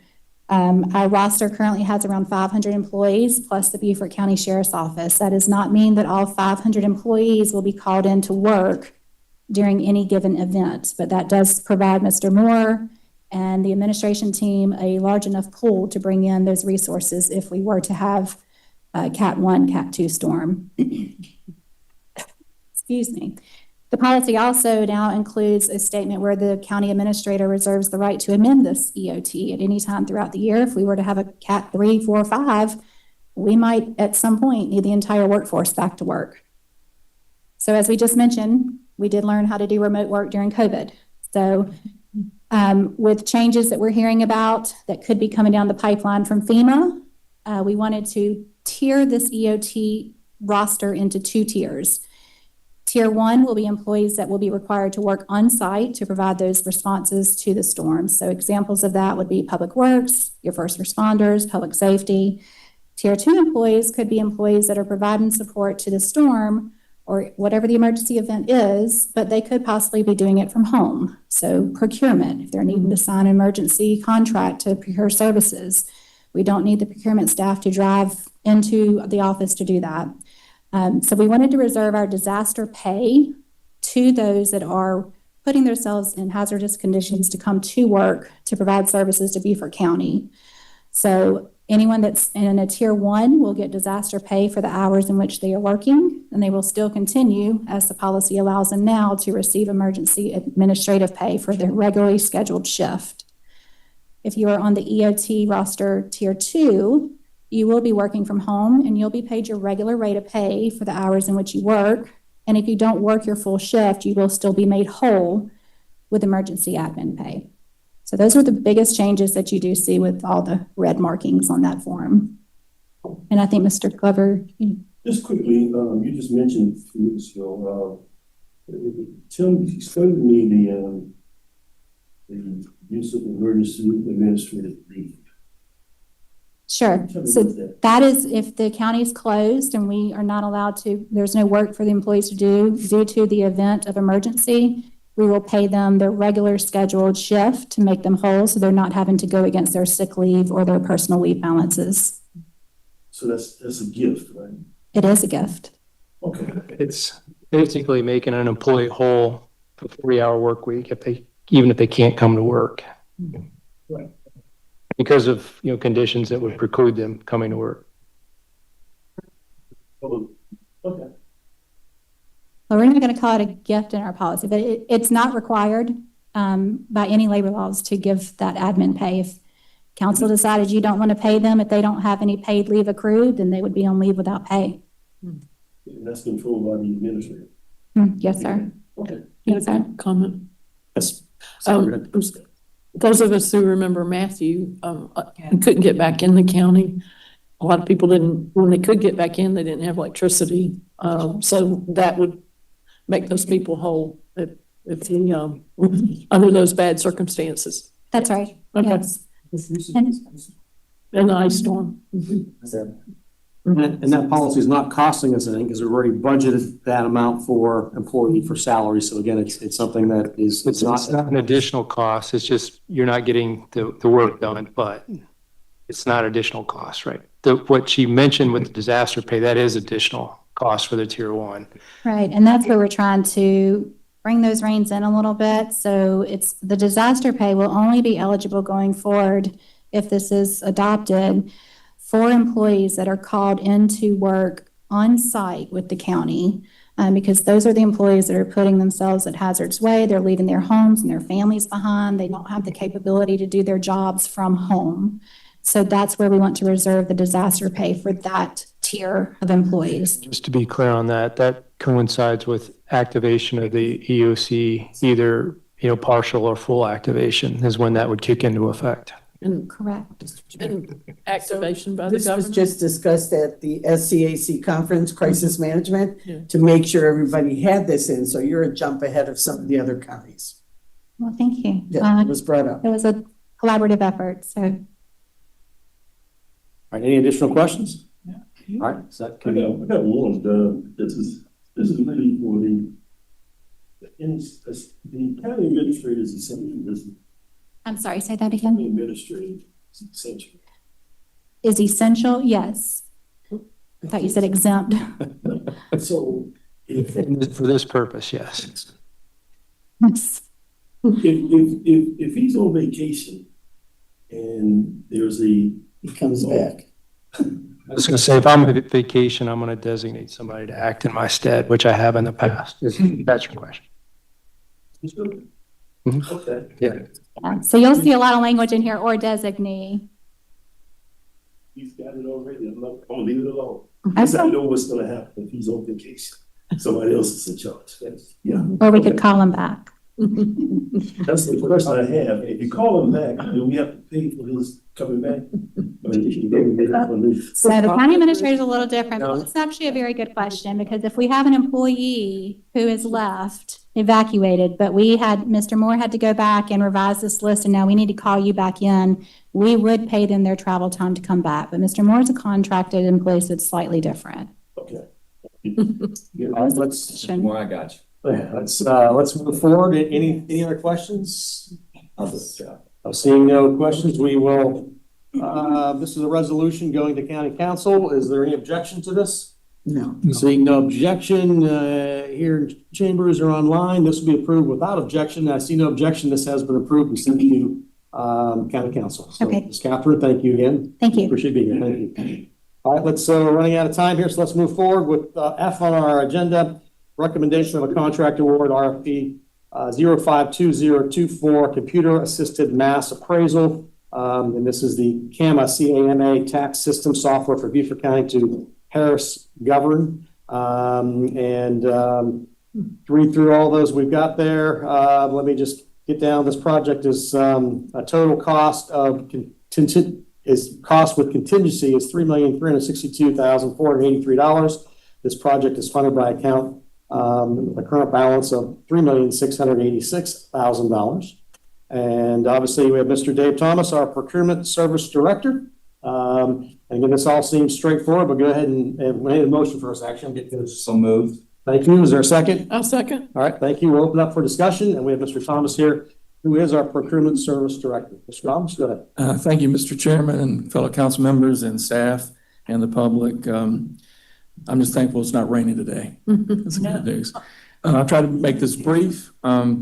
Our roster currently has around 500 employees plus the Beaufort County Sheriff's Office. That does not mean that all 500 employees will be called in to work during any given event, but that does provide Mr. Moore and the administration team a large enough pool to bring in those resources if we were to have a Cat 1, Cat 2 storm. Excuse me. The policy also now includes a statement where the county administrator reserves the right to amend this EOT at any time throughout the year. If we were to have a Cat 3, 4, 5, we might at some point need the entire workforce back to work. So as we just mentioned, we did learn how to do remote work during COVID. So with changes that we're hearing about that could be coming down the pipeline from FEMA, we wanted to tier this EOT roster into 2 tiers. Tier 1 will be employees that will be required to work on site to provide those responses to the storm. So examples of that would be public works, your first responders, public safety. Tier 2 employees could be employees that are providing support to the storm or whatever the emergency event is, but they could possibly be doing it from home. So procurement, if they're needing to sign an emergency contract to procure services, we don't need the procurement staff to drive into the office to do that. So we wanted to reserve our disaster pay to those that are putting themselves in hazardous conditions to come to work to provide services to Beaufort County. So anyone that's in a tier 1 will get disaster pay for the hours in which they are working, and they will still continue, as the policy allows them now, to receive emergency administrative pay for their regularly scheduled shift. If you are on the EOT roster tier 2, you will be working from home and you'll be paid your regular rate of pay for the hours in which you work. And if you don't work your full shift, you will still be made whole with emergency admin pay. So those are the biggest changes that you do see with all the red markings on that form. And I think Mr. Glover.
Just quickly, you just mentioned a few minutes ago, explain to me the use of emergency administrative leave.
Sure. So that is if the county is closed and we are not allowed to, there's no work for the employees to do due to the event of emergency, we will pay them their regular scheduled shift to make them whole so they're not having to go against their sick leave or their personal leave balances.
So that's a gift, right?
It is a gift.
Okay.
It's basically making an employee whole for 40-hour work week even if they can't come to work.
Right.
Because of, conditions that would preclude them coming to work.
Okay.
Well, we're not going to call it a gift in our policy, but it's not required by any labor laws to give that admin pay. If council decided you don't want to pay them, if they don't have any paid leave accrued, then they would be on leave without pay.
And that's controlled by the administrator.
Yes, sir.
Okay.
Yes, sir.
Comment.
Yes.
Those of us who remember Matthew, couldn't get back in the county. A lot of people didn't, when they could get back in, they didn't have electricity. So that would make those people whole if he, under those bad circumstances.
That's right.
Okay.
Yes.
And the ice storm.
And that policy is not costing us anything because we've already budgeted that amount for employee for salary. So again, it's something that is,
It's not an additional cost. It's just, you're not getting the work done, but it's not additional cost, right? What she mentioned with the disaster pay, that is additional cost for the tier 1.
Right. And that's where we're trying to bring those reins in a little bit. So it's the disaster pay will only be eligible going forward if this is adopted for employees that are called into work on site with the county, because those are the employees that are putting themselves at hazard's way. They're leaving their homes and their families behind. They don't have the capability to do their jobs from home. So that's where we want to reserve the disaster pay for that tier of employees.
Just to be clear on that, that coincides with activation of the EOC, either, partial or full activation is when that would kick into effect.
And
Correct.
and activation by the
This was
governor.
just discussed at the SCAC conference, Crisis
Yeah.
Management, to make sure everybody had this in. So you're a jump ahead of some of the other counties.
Well, thank you.
Yeah, it was brought up.
It was a collaborative effort. So
All right, any additional questions?
Yeah.
All right, so that
I
can
got one. This is really for the county administrator is essentially this.
I'm sorry, say that
County
again.
administrator is essential.
Is essential? Yes. I thought you said exempt.
So if
For this purpose, yes.
if he's on vacation and there's
He comes back.
I was going to say, if I'm on vacation, I'm going to designate somebody to act in my stead, which I have in the past. That's your question.
Okay.
Yeah.
So you'll see a lot of language in here, or designee.
He's got it already. I'm gonna leave it alone. Because I know what's gonna happen if he's on vacation. Somebody else is in charge. Yeah.
Or we could call him back.
That's the question I have. If you call him back, do we have to pay for his coming back?
So the county administrator is a little different, but it's actually a very good question, because if we have an employee who is left, evacuated, but Mr. Moore had to go back and revise this list, and now we need to call you back in, we would pay them their travel time to come back. But Mr. Moore is a contracted employee, so it's slightly different.
Okay.
let's
More, I got you.
let's move forward. Any other questions? Seeing no questions, we will. This is a resolution going to county council. Is there any objection to this?
No.
Seeing no objection, here in chambers or online, this will be approved without objection. I see no objection. This has been approved and sent to county council. So,
Okay.
Ms. Catherine, thank you again.
Thank you.
Appreciate being here. Thank you. All right, we're running out of time here, so let's move forward with F on our agenda. Recommendation of a contract award, RFP 052024, computer assisted mass appraisal. And this is the CAMA, C-A-M-A tax system software for Beaufort County to Harris Govern. Read through all those we've got there. Let me just get down. This project is a total cost of cost with contingency is $3,362,483. This project is funded by account a current balance of $3,686,000. And obviously we have Mr. Dave Thomas, our procurement service director. And again, this all seems straightforward, but go ahead and make a motion for us. Actually, I'll get this.
So moved.
Thank you. Is there a second?
I'll second.
All right, thank you. We'll open up for discussion, and we have Mr. Thomas here, who is our procurement service director. Mr. Thomas, go ahead.
Thank you, Mr. Chairman and fellow council members and staff and the public. I'm just thankful it's not raining today. That's good news. I'll try to make this brief.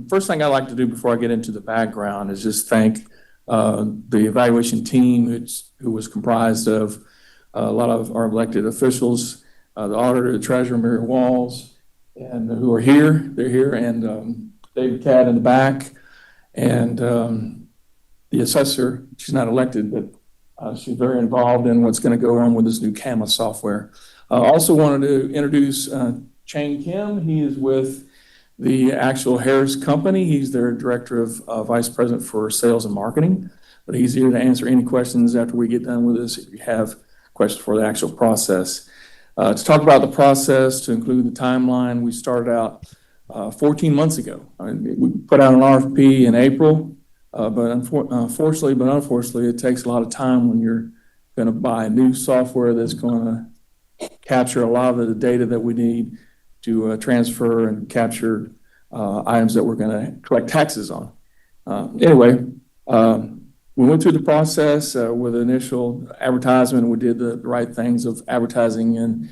First thing I like to do before I get into the background is just thank the evaluation team, who was comprised of a lot of our elected officials, the auditor, the treasurer, Mary Walls, and who are here. They're here, and David Cadd in the back, and the assessor. She's not elected, but she's very involved in what's going to go on with this new CAMA software. I also wanted to introduce Chang Kim. He is with the actual Harris Company. He's their director of vice president for sales and marketing, but he's here to answer any questions after we get done with this if you have questions for the actual process. To talk about the process, to include the timeline, we started out 14 months ago. We put out an RFP in April, but unfortunately, it takes a lot of time when you're going to buy new software that's going to capture a lot of the data that we need to transfer and capture items that we're going to collect taxes on. Anyway, we went through the process with initial advertisement. We did the right things of advertising and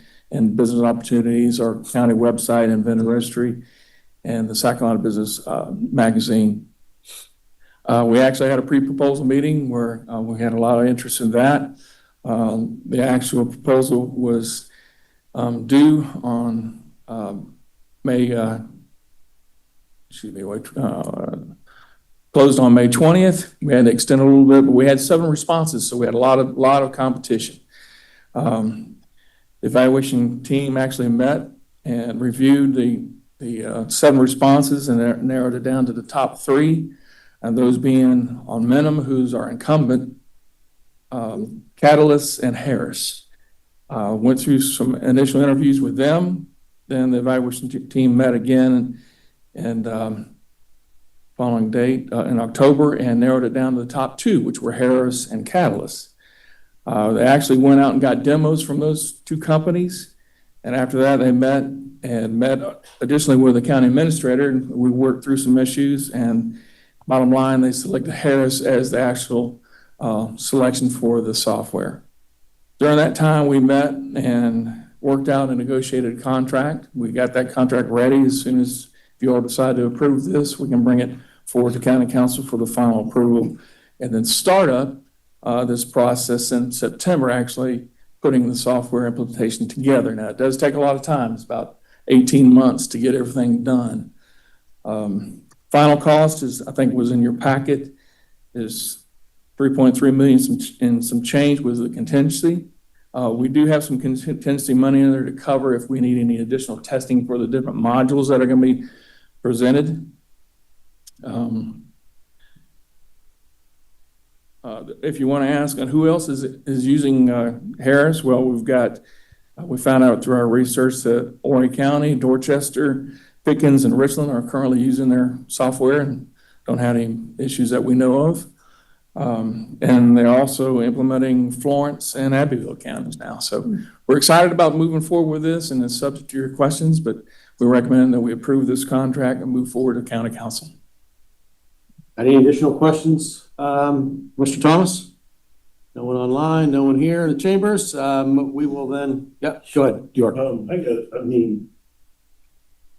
business opportunities, our county website and vendor registry, and the South Carolina Business Magazine. We actually had a pre-proposal meeting where we had a lot of interest in that. The actual proposal was due on closed on May 20th. We had to extend a little bit, but we had 7 responses, so we had a lot of competition. The evaluation team actually met and reviewed the 7 responses and narrowed it down to the top 3, and those being on Minim, who's our incumbent, Catalyst, and Harris. Went through some initial interviews with them. Then the evaluation team met again and following date in October and narrowed it down to the top 2, which were Harris and Catalyst. They actually went out and got demos from those 2 companies. And after that, they met additionally with the county administrator, and we worked through some issues. And bottom line, they selected Harris as the actual selection for the software. During that time, we met and worked out a negotiated contract. We got that contract ready. As soon as you all decide to approve this, we can bring it forward to county council for the final approval, and then start up this process in September, actually putting the software implementation together. Now, it does take a lot of time. It's about 18 months to get everything done. Final cost is, I think was in your packet, is $3.3 million and some change with the contingency. We do have some contingency money in there to cover if we need any additional testing for the different modules that are going to be presented. If you want to ask on who else is using Harris, well, we found out through our research that Horry County, Dorchester, Pickens, and Richland are currently using their software and don't have any issues that we know of. And they're also implementing Florence and Abbeville counties now. So we're excited about moving forward with this, and it's subject to your questions, but we recommend that we approve this contract and move forward to county council.
Any additional questions, Mr. Thomas? No one online, no one here in the chambers. We will then, go ahead, York.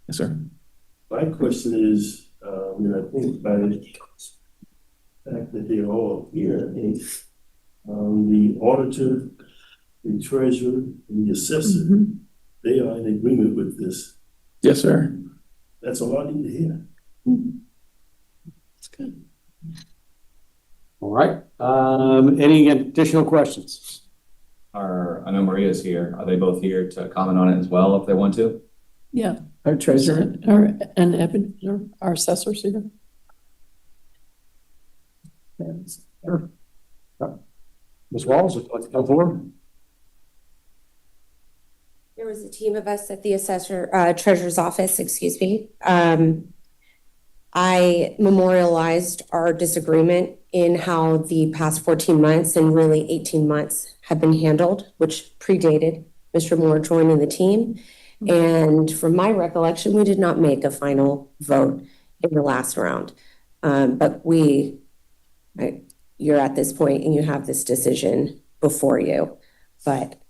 Yes, sir.
My question is, I think by the fact that they're all here, I think, the auditor, the treasurer, and the assessor, they are in agreement with this.
Yes, sir.
That's all I need to hear.
That's good.
All right. Any additional questions?
I know Maria's here. Are they both here to comment on it as well if they want to?
Yeah.
Our treasurer.
Our assessors here.
Sure. Ms. Walls, would you like to come forward?
There was a team of us at the treasurer's office, excuse me. I memorialized our disagreement in how the past 14 months and really 18 months have been handled, which predated Mr. Moore joining the team. And from my recollection, we did not make a final vote in the last round. But you're at this point and you have this decision before you. But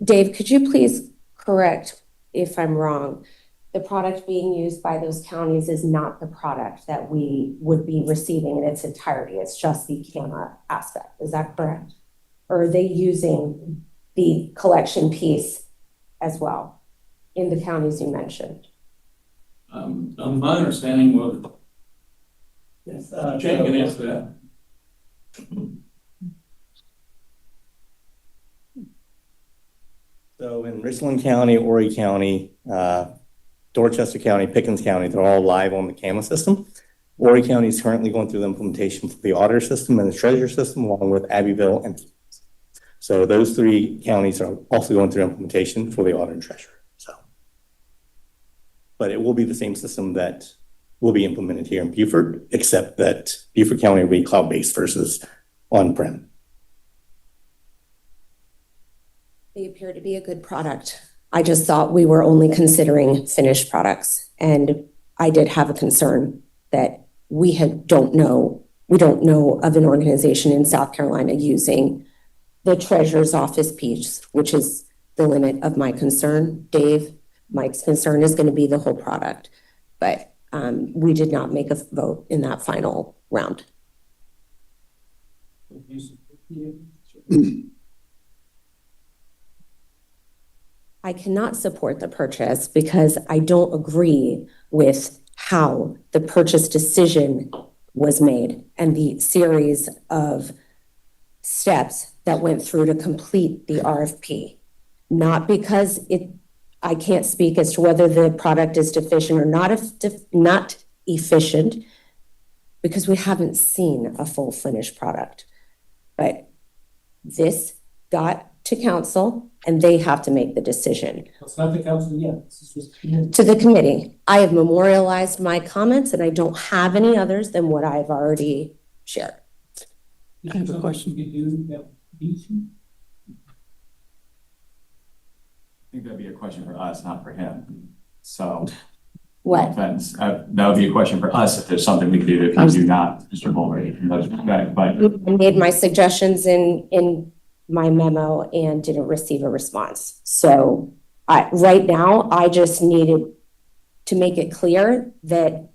Dave, could you please correct if I'm wrong? The product being used by those counties is not the product that we would be receiving in its entirety. It's just the camera aspect. Is that correct? Or are they using the collection piece as well in the counties you mentioned?
My understanding was, Jane can answer that.
So in Richland County, Horry County, Dorchester County, Pickens County, they're all live on the CAMA system. Horry County is currently going through the implementation for the auditor system and the treasurer system, along with Abbeville and so those three counties are also going through implementation for the auditor and treasurer. So, but it will be the same system that will be implemented here in Beaufort, except that Beaufort County will be cloud-based versus on-prem.
They appear to be a good product. I just thought we were only considering finished products. And I did have a concern that we don't know of an organization in South Carolina using the treasurer's office piece, which is the limit of my concern. Dave, Mike's concern is going to be the whole product. But we did not make a vote in that final round. I cannot support the purchase because I don't agree with how the purchase decision was made and the series of steps that went through to complete the RFP. Not because I can't speak as to whether the product is deficient or not efficient, because we haven't seen a full finished product. But this got to council and they have to make the decision.
It's not the council yet. This is just
To the committee. I have memorialized my comments and I don't have any others than what I've already shared.
I have a question.
I think that'd be a question for us, not for him. So.
What?
No offense. That would be a question for us if there's something we can do if you do not, Mr. Mulready. But
I made my suggestions in my memo and didn't receive a response. So right now, I just needed to make it clear that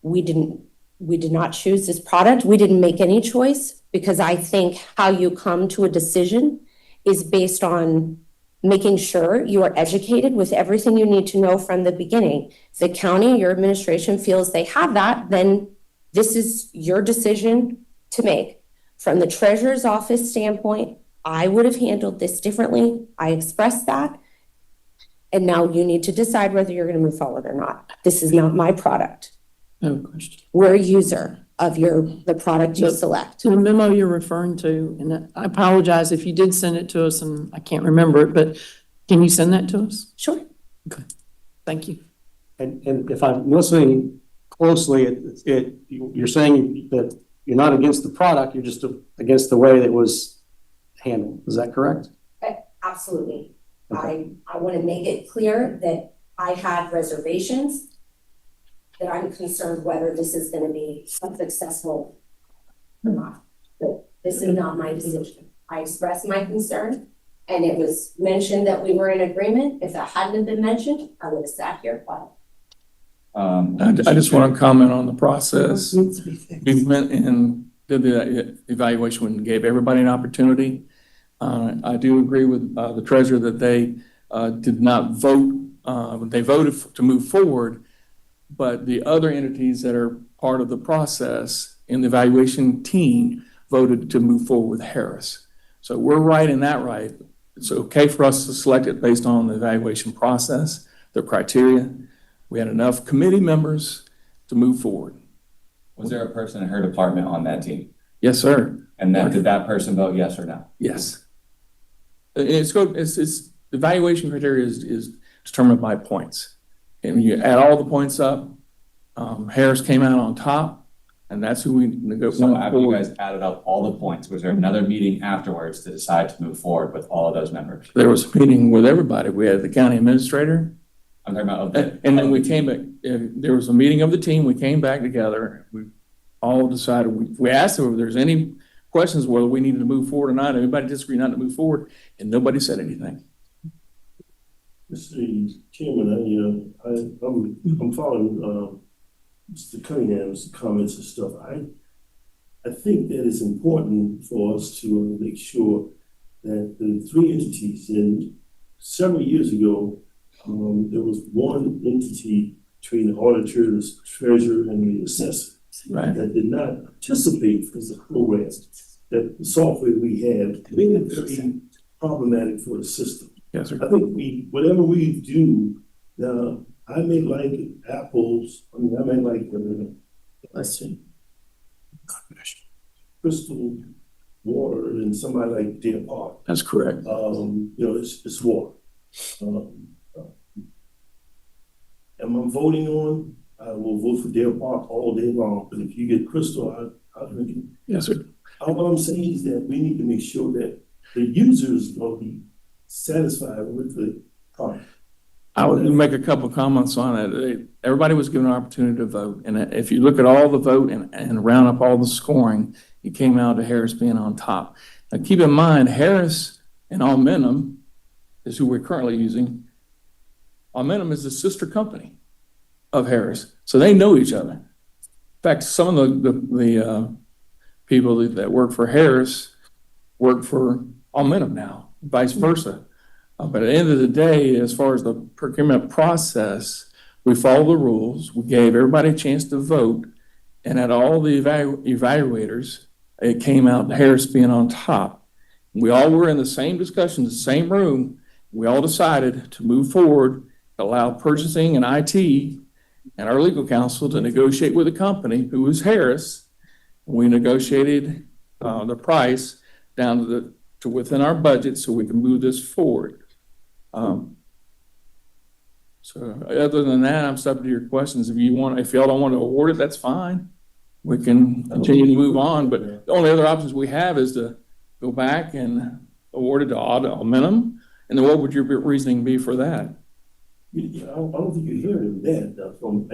we did not choose this product. We didn't make any choice because I think how you come to a decision is based on making sure you are educated with everything you need to know from the beginning. If the county, your administration feels they have that, then this is your decision to make. From the treasurer's office standpoint, I would have handled this differently. I expressed that. And now you need to decide whether you're going to move forward or not. This is not my product.
No question.
We're a user of the product you select.
The memo you're referring to, and I apologize if you did send it to us and I can't remember it, but can you send that to us?
Sure.
Okay. Thank you.
And if I'm listening closely, you're saying that you're not against the product, you're just against the way that it was handled. Is that correct?
Absolutely.
Okay.
I want to make it clear that I had reservations, that I'm concerned whether this is going to be successful or not. But This is not my decision. I expressed my concern, and it was mentioned that we were in agreement. If that hadn't have been mentioned, I would have sat here quiet.
I just want to comment on the process. We went and did the evaluation and gave everybody an opportunity. I do agree with the treasurer that they did not vote. They voted to move forward, but the other entities that are part of the process in the evaluation team voted to move forward with Harris. So we're right in that right. It's okay for us to select it based on the evaluation process, the criteria. We had enough committee members to move forward.
Was there a person in her department on that team?
Yes, sir.
And then did that person vote yes or no?
Yes. It's evaluation criteria is determined by points. And when you add all the points up, Harris came out on top, and that's who we negotiated.
So after you guys added up all the points, was there another meeting afterwards to decide to move forward with all of those members?
There was a meeting with everybody. We had the county administrator.
I'm talking about.
And then we came back, there was a meeting of the team. We came back together. We all decided, we asked them if there's any questions whether we needed to move forward or not. Everybody disagreed not to move forward, and nobody said anything.
Mr. Chairman, I'm following Mr. Cunningham's comments and stuff. I think that it's important for us to make sure that the three entities, and several years ago, there was one entity between the auditors, treasurer, and the assessor that did not participate in the program. That the software we had made it very problematic for the system.
Yes, sir.
I think whatever we do, now, I may like apples, I may like crystal water, and somebody like Deer Park.
That's correct.
It's water. Am I voting on? I will vote for Deer Park all day long, but if you get crystal, I'll drink it.
Yes, sir.
What I'm saying is that we need to make sure that the users will be satisfied with the product.
I would make a couple of comments on it. Everybody was given an opportunity to vote. And if you look at all the vote and round up all the scoring, it came out to Harris being on top. Now, keep in mind, Harris and Almenum is who we're currently using. Almenum is the sister company of Harris. So they know each other. In fact, some of the people that work for Harris work for Almenum now, vice versa. But at the end of the day, as far as the procurement process, we followed the rules. We gave everybody a chance to vote. And at all the evaluators, it came out Harris being on top. We all were in the same discussion, the same room. We all decided to move forward, allow purchasing and IT and our legal counsel to negotiate with the company, who was Harris. We negotiated the price down to within our budget so we can move this forward. So other than that, I'm subject to your questions. If y'all don't want to award it, that's fine. We can continue to move on, but the only other options we have is to go back and award it to Almenum. And then what would your reasoning be for that?
I don't think you're hearing that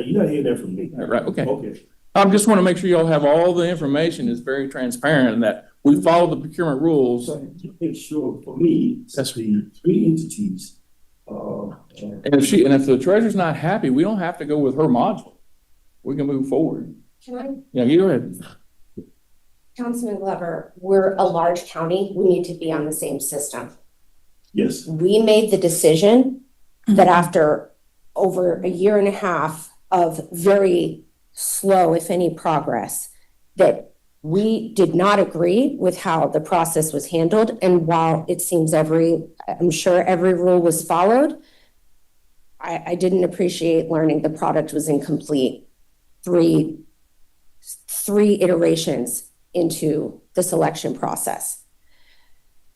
you're not hearing that from me.
Right, okay. I just want to make sure y'all have all the information is very transparent and that we follow the procurement rules.
So make sure for me, that's the three entities.
And if the treasurer's not happy, we don't have to go with her module. We can move forward.
Can I?
Yeah, you go ahead.
Councilman Glover, we're a large county. We need to be on the same system.
Yes.
We made the decision that after over a year and a half of very slow, if any, progress, that we did not agree with how the process was handled. And while it seems I'm sure every rule was followed, I didn't appreciate learning the product was incomplete. Three iterations into the selection process.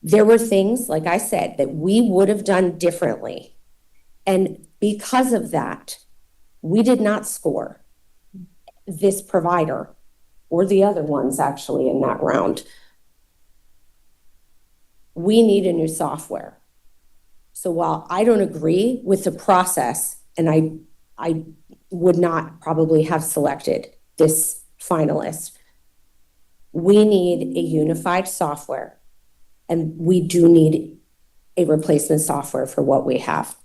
There were things, like I said, that we would have done differently. And because of that, we did not score this provider or the other ones actually in that round. We need a new software. So while I don't agree with the process, and I would not probably have selected this finalist, We need a unified software, and we do need a replacement software for what we have.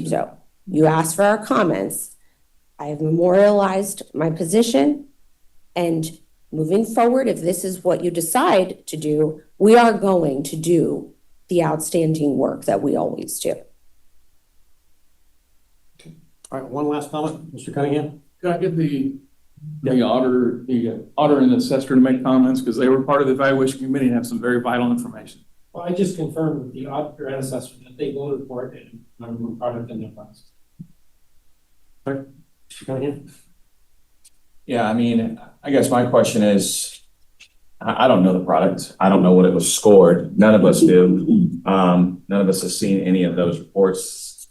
So you asked for our comments. I have memorialized my position, and moving forward, if this is what you decide to do, we are going to do the outstanding work that we always do.
All right, one last comment, Mr. Cunningham?
Could I get the auditor and the assessor to make comments, because they were part of the evaluation committee and have some very vital information.
Well, I just confirmed with the auditor and assessor that they voted for it and I'm part of the process.
Sorry, Mr. Cunningham?
Yeah, I mean, I guess my question is, I don't know the product. I don't know what it was scored. None of us do. None of us have seen any of those reports.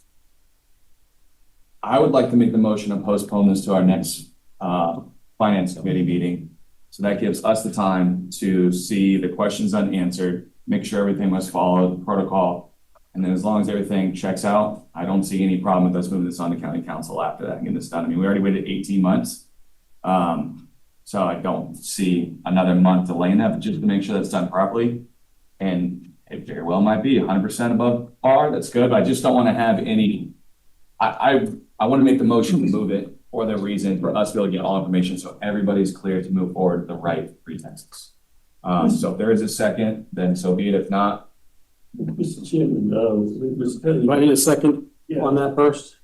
I would like to make the motion to postpone this to our next finance committee meeting. So that gives us the time to see the questions unanswered, make sure everything was followed, protocol. And then as long as everything checks out, I don't see any problem with us moving this on to county council after that and getting this done. I mean, we already waited 18 months. So I don't see another month delaying that, but just to make sure that's done properly. And it very well might be 100% above par. That's good. But I just don't want to have any, I want to make the motion to move it for the reason for us to be able to get all information so everybody's clear to move forward with the right pretexts. So if there is a second, then so be it. If not.
Mr. Chairman,
Do I need a second on that first?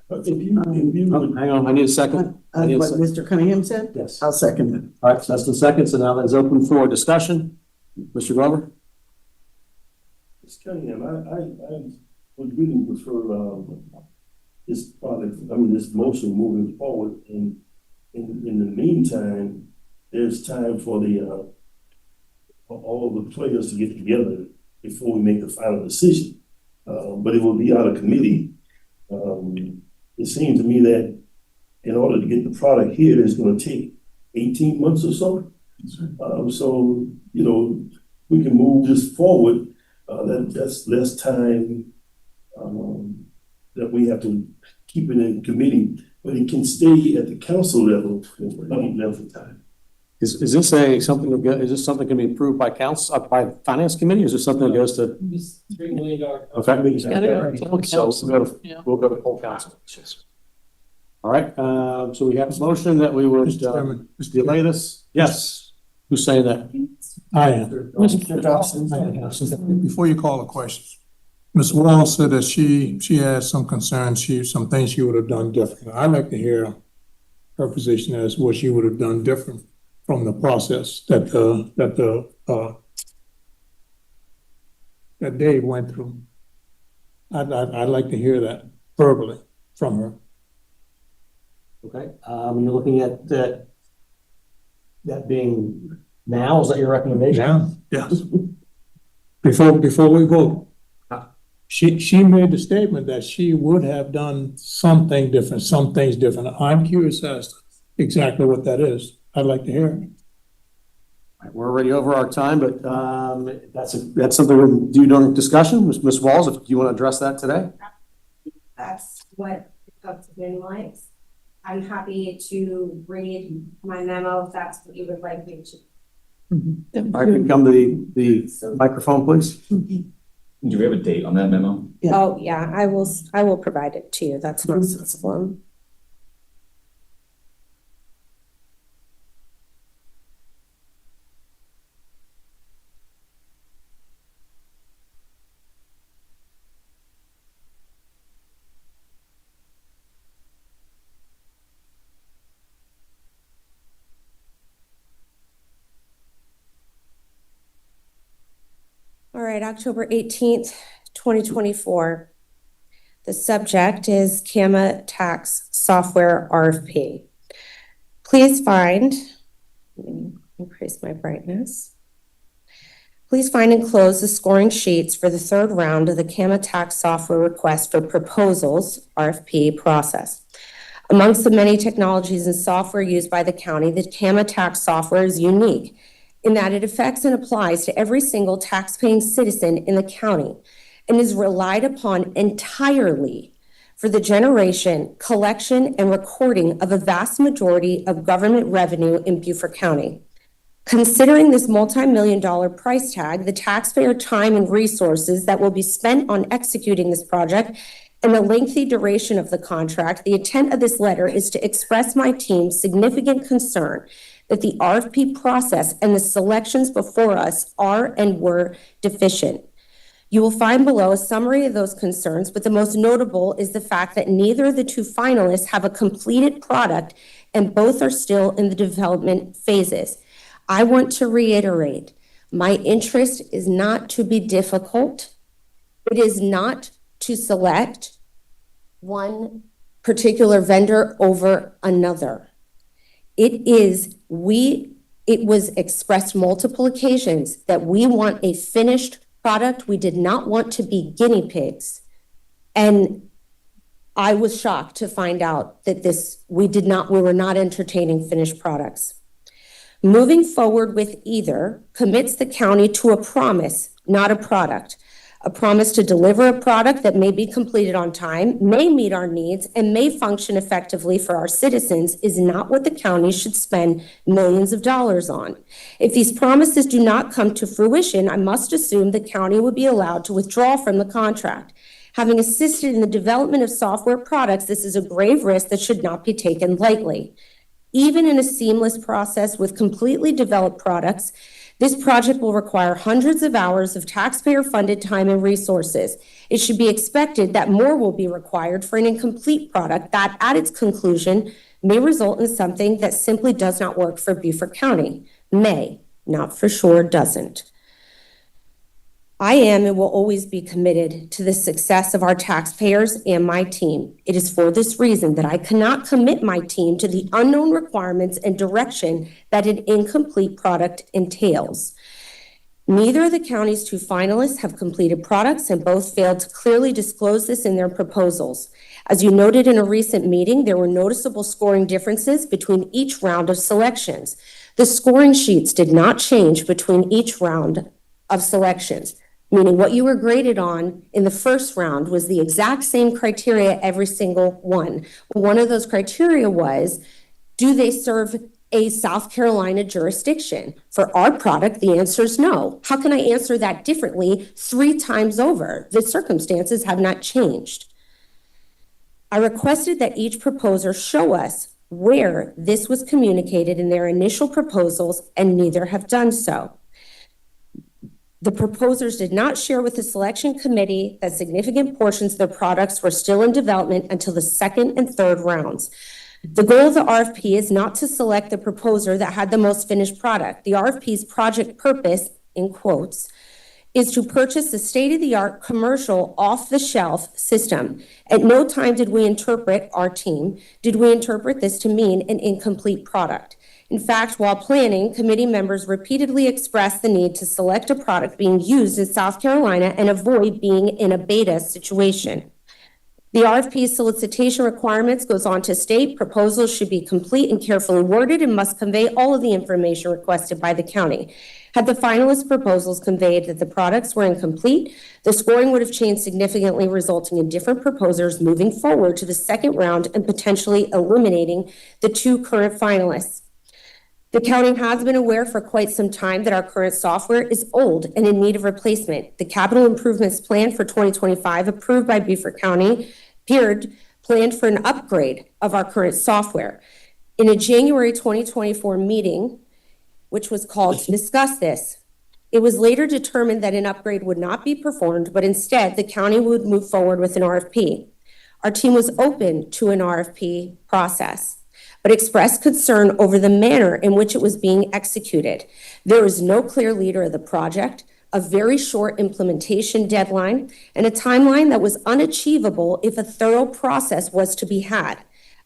If you would.
Hang on, I need a second.
What Mr. Cunningham said?
Yes.
I'll second it.
All right, so that's the second, so now that's open for discussion. Mr. Glover?
Mr. Cunningham, I would really prefer, this product, this motion moving forward, and in the meantime, there's time for all the players to get together before we make the final decision. But it will be out of committee. It seems to me that in order to get the product here, it's gonna take 18 months or so. So, we can move this forward. That's less time, that we have to keep it in committee, but it can stay at the council level for any length of time.
Is this something can be approved by council, by finance committee, or is this something that goes to?
$3 million.
Okay. So we'll go to full council. All right, so we have a motion that we would delay this. Yes, who's saying that?
I am.
Mr. Dawson.
Before you call the questions, Ms. Wall said that she had some concerns, some things she would have done different. I'd like to hear her position as what she would have done different from the process that Dave went through. I'd like to hear that verbally from her.
Okay, you're looking at that being now, is that your recommendation?
Yeah, yes. Before we vote, she made the statement that she would have done something different, some things different. I'm curious as to exactly what that is. I'd like to hear it.
We're already over our time, but that's something we can do during discussion. Ms. Walls, if you want to address that today?
That's what the subcommittee likes. I'm happy to read my memo if that's what you would like me to.
All right, can you come to the microphone, please?
Do we have a date on that memo?
Yeah. Oh, yeah, I will provide it to you. That's no problem. All right, October 18th, 2024. The subject is CAMA Tax Software RFP. Please find, let me increase my brightness. Please find and close the scoring sheets for the third round of the CAMA Tax Software Request for Proposals RFP process. Amongst the many technologies and software used by the county, the CAMA Tax software is unique in that it affects and applies to every single tax-paying citizen in the county and is relied upon entirely for the generation, collection, and recording of a vast majority of government revenue in Beaufort County. Considering this multi-million-dollar price tag, the taxpayer time and resources that will be spent on executing this project, and the lengthy duration of the contract, the intent of this letter is to express my team's significant concern that the RFP process and the selections before us are and were deficient. You will find below a summary of those concerns, but the most notable is the fact that neither of the two finalists have a completed product and both are still in the development phases. I want to reiterate, my interest is not to be difficult. It is not to select one particular vendor over another. It was expressed multiple occasions that we want a finished product. We did not want to be guinea pigs. And I was shocked to find out that we were not entertaining finished products. Moving forward with either commits the county to a promise, not a product. A promise to deliver a product that may be completed on time, may meet our needs, and may function effectively for our citizens is not what the county should spend millions of dollars on. If these promises do not come to fruition, I must assume the county would be allowed to withdraw from the contract. Having assisted in the development of software products, this is a grave risk that should not be taken lightly. Even in a seamless process with completely developed products, this project will require hundreds of hours of taxpayer-funded time and resources. It should be expected that more will be required for an incomplete product that, at its conclusion, may result in something that simply does not work for Beaufort County. May, not for sure doesn't. I am and will always be committed to the success of our taxpayers and my team. It is for this reason that I cannot commit my team to the unknown requirements and direction that an incomplete product entails. Neither of the county's two finalists have completed products, and both failed to clearly disclose this in their proposals. As you noted in a recent meeting, there were noticeable scoring differences between each round of selections. The scoring sheets did not change between each round of selections, meaning what you were graded on in the first round was the exact same criteria every single one. One of those criteria was, do they serve a South Carolina jurisdiction? For our product, the answer is no. How can I answer that differently 3 times over? The circumstances have not changed. I requested that each proposer show us where this was communicated in their initial proposals, and neither have done so. The proposers did not share with the selection committee that significant portions of their products were still in development until the second and third rounds. The goal of the RFP is not to select the proposer that had the most finished product. The RFP's project purpose, in quotes, is to purchase a state-of-the-art commercial off-the-shelf system. At no time did we interpret this to mean an incomplete product. In fact, while planning, committee members repeatedly expressed the need to select a product being used in South Carolina and avoid being in a beta situation. The RFP solicitation requirements goes on to state proposals should be complete and carefully worded and must convey all of the information requested by the county. Had the finalist proposals conveyed that the products were incomplete, the scoring would have changed significantly, resulting in different proposers moving forward to the second round and potentially eliminating the 2 current finalists. The county has been aware for quite some time that our current software is old and in need of replacement. The capital improvements plan for 2025 approved by Beaufort County planned for an upgrade of our current software. In a January 2024 meeting, which was called to discuss this, it was later determined that an upgrade would not be performed, but instead the county would move forward with an RFP. Our team was open to an RFP process, but expressed concern over the manner in which it was being executed. There was no clear leader of the project, a very short implementation deadline, and a timeline that was unachievable if a thorough process was to be had.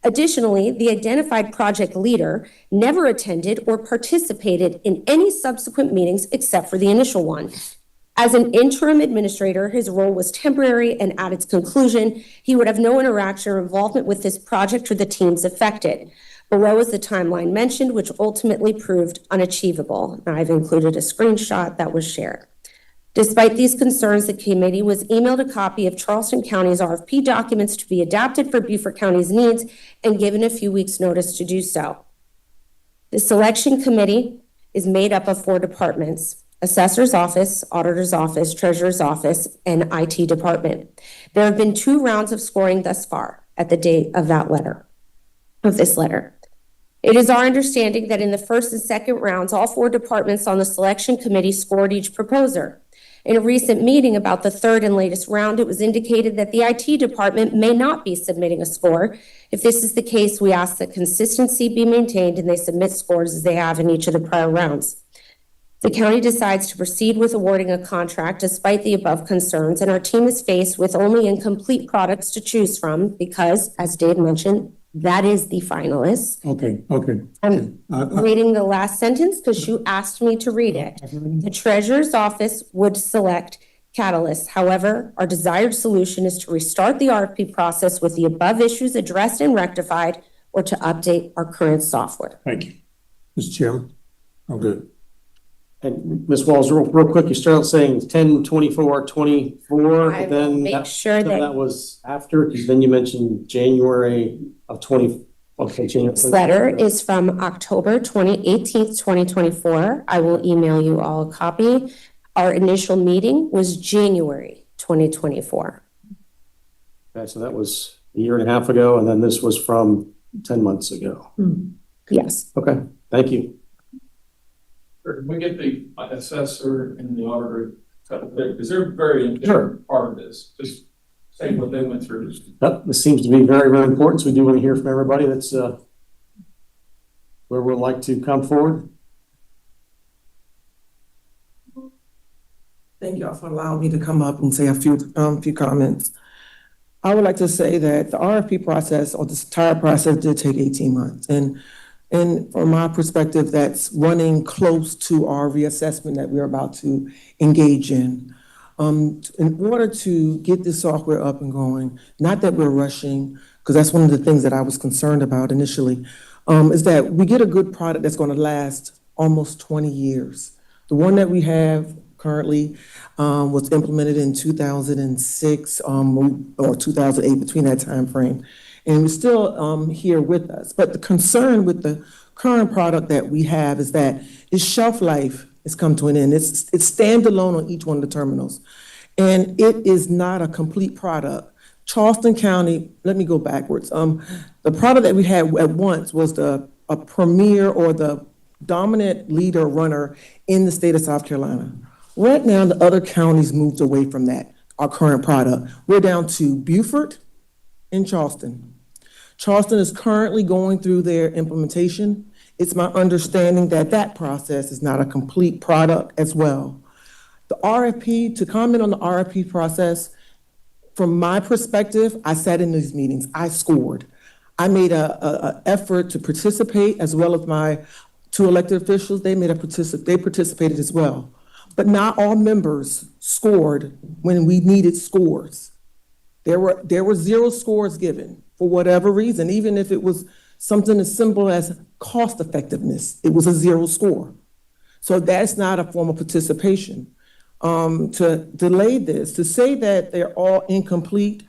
Additionally, the identified project leader never attended or participated in any subsequent meetings except for the initial one. As an interim administrator, his role was temporary, and at its conclusion, he would have no interaction or involvement with this project or the teams affected. Below is the timeline mentioned, which ultimately proved unachievable. I've included a screenshot that was shared. Despite these concerns, the committee was emailed a copy of Charleston County's RFP documents to be adapted for Beaufort County's needs and given a few weeks' notice to do so. The selection committee is made up of 4 departments: Assessor's Office, Auditor's Office, Treasurer's Office, and IT Department. There have been 2 rounds of scoring thus far at the date of this letter. It is our understanding that in the first and second rounds, all 4 departments on the selection committee scored each proposer. In a recent meeting about the 3rd and latest round, it was indicated that the IT department may not be submitting a score. If this is the case, we ask that consistency be maintained and they submit scores as they have in each of the prior rounds. The county decides to proceed with awarding a contract despite the above concerns, and our team is faced with only incomplete products to choose from because, as Dave mentioned, that is the finalist.
Okay.
I'm reading the last sentence because you asked me to read it. The treasurer's office would select Catalyst. However, our desired solution is to restart the RFP process with the above issues addressed and rectified, or to update our current software.
Thank you. Mr. Chairman, I'm good.
And Ms. Walls, real quick, you started saying 10/24/24,
I will
then
make sure
so
that-
that was after, because then you mentioned January of 20, okay, January.
This letter is from October 18th, 2024. I will email you all a copy. Our initial meeting was January 2024.
Okay, so that was a year and a half ago, and then this was from 10 months ago.
Yes.
Okay, thank you.
Can we get the assessor and the auditor, because they're very important part of this, just saying what they went through.
Yep, this seems to be very, very important, so we do want to hear from everybody. That's where we'd like to come forward.
Thank y'all for allowing me to come up and say a few comments. I would like to say that the RFP process, or this entire process, did take 18 months. And from my perspective, that's running close to our reassessment that we're about to engage in. In order to get this software up and going, not that we're rushing, because that's one of the things that I was concerned about initially, is that we get a good product that's going to last almost 20 years. The one that we have currently was implemented in 2006 or 2008, between that time frame. And we're still here with us. But the concern with the current product that we have is that its shelf life has come to an end. It's standalone on each one of the terminals. And it is not a complete product. Charleston County, let me go backwards. The product that we had at once was a premier or the dominant leader runner in the state of South Carolina. Right now, the other counties moved away from that, our current product. We're down to Beaufort and Charleston. Charleston is currently going through their implementation. It's my understanding that that process is not a complete product as well. The RFP, to comment on the RFP process, from my perspective, I sat in these meetings, I scored. I made a effort to participate, as well as my 2 elected officials, they participated as well. But not all members scored when we needed scores. There were 0 scores given for whatever reason, even if it was something as simple as cost effectiveness, it was a 0 score. So that's not a form of participation. To delay this, to say that they're all incomplete,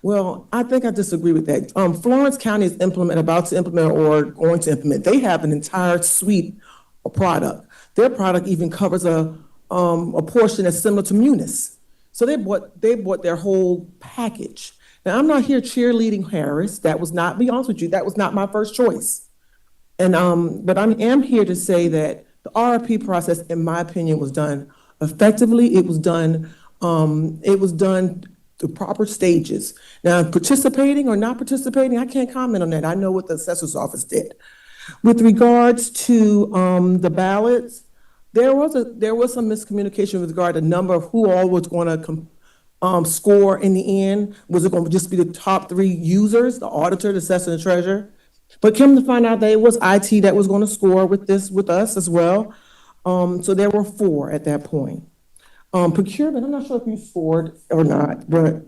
well, I think I disagree with that. Florence County is about to implement or going to implement. They have an entire suite of product. Their product even covers a portion that's similar to Munis. So they bought their whole package. Now, I'm not here cheerleading Harris. That was not, be honest with you, that was not my first choice. And but I am here to say that the RFP process, in my opinion, was done effectively. It was done the proper stages. Now, participating or not participating, I can't comment on that. I know what the assessor's office did. With regards to the ballots, there was some miscommunication with regard to the number of who all was going to score in the end. Was it going to just be the top 3 users, the auditor, the assessor, and the treasurer? But come to find out that it was IT that was going to score with us as well. So there were 4 at that point. Procurement, I'm not sure if you scored or not, but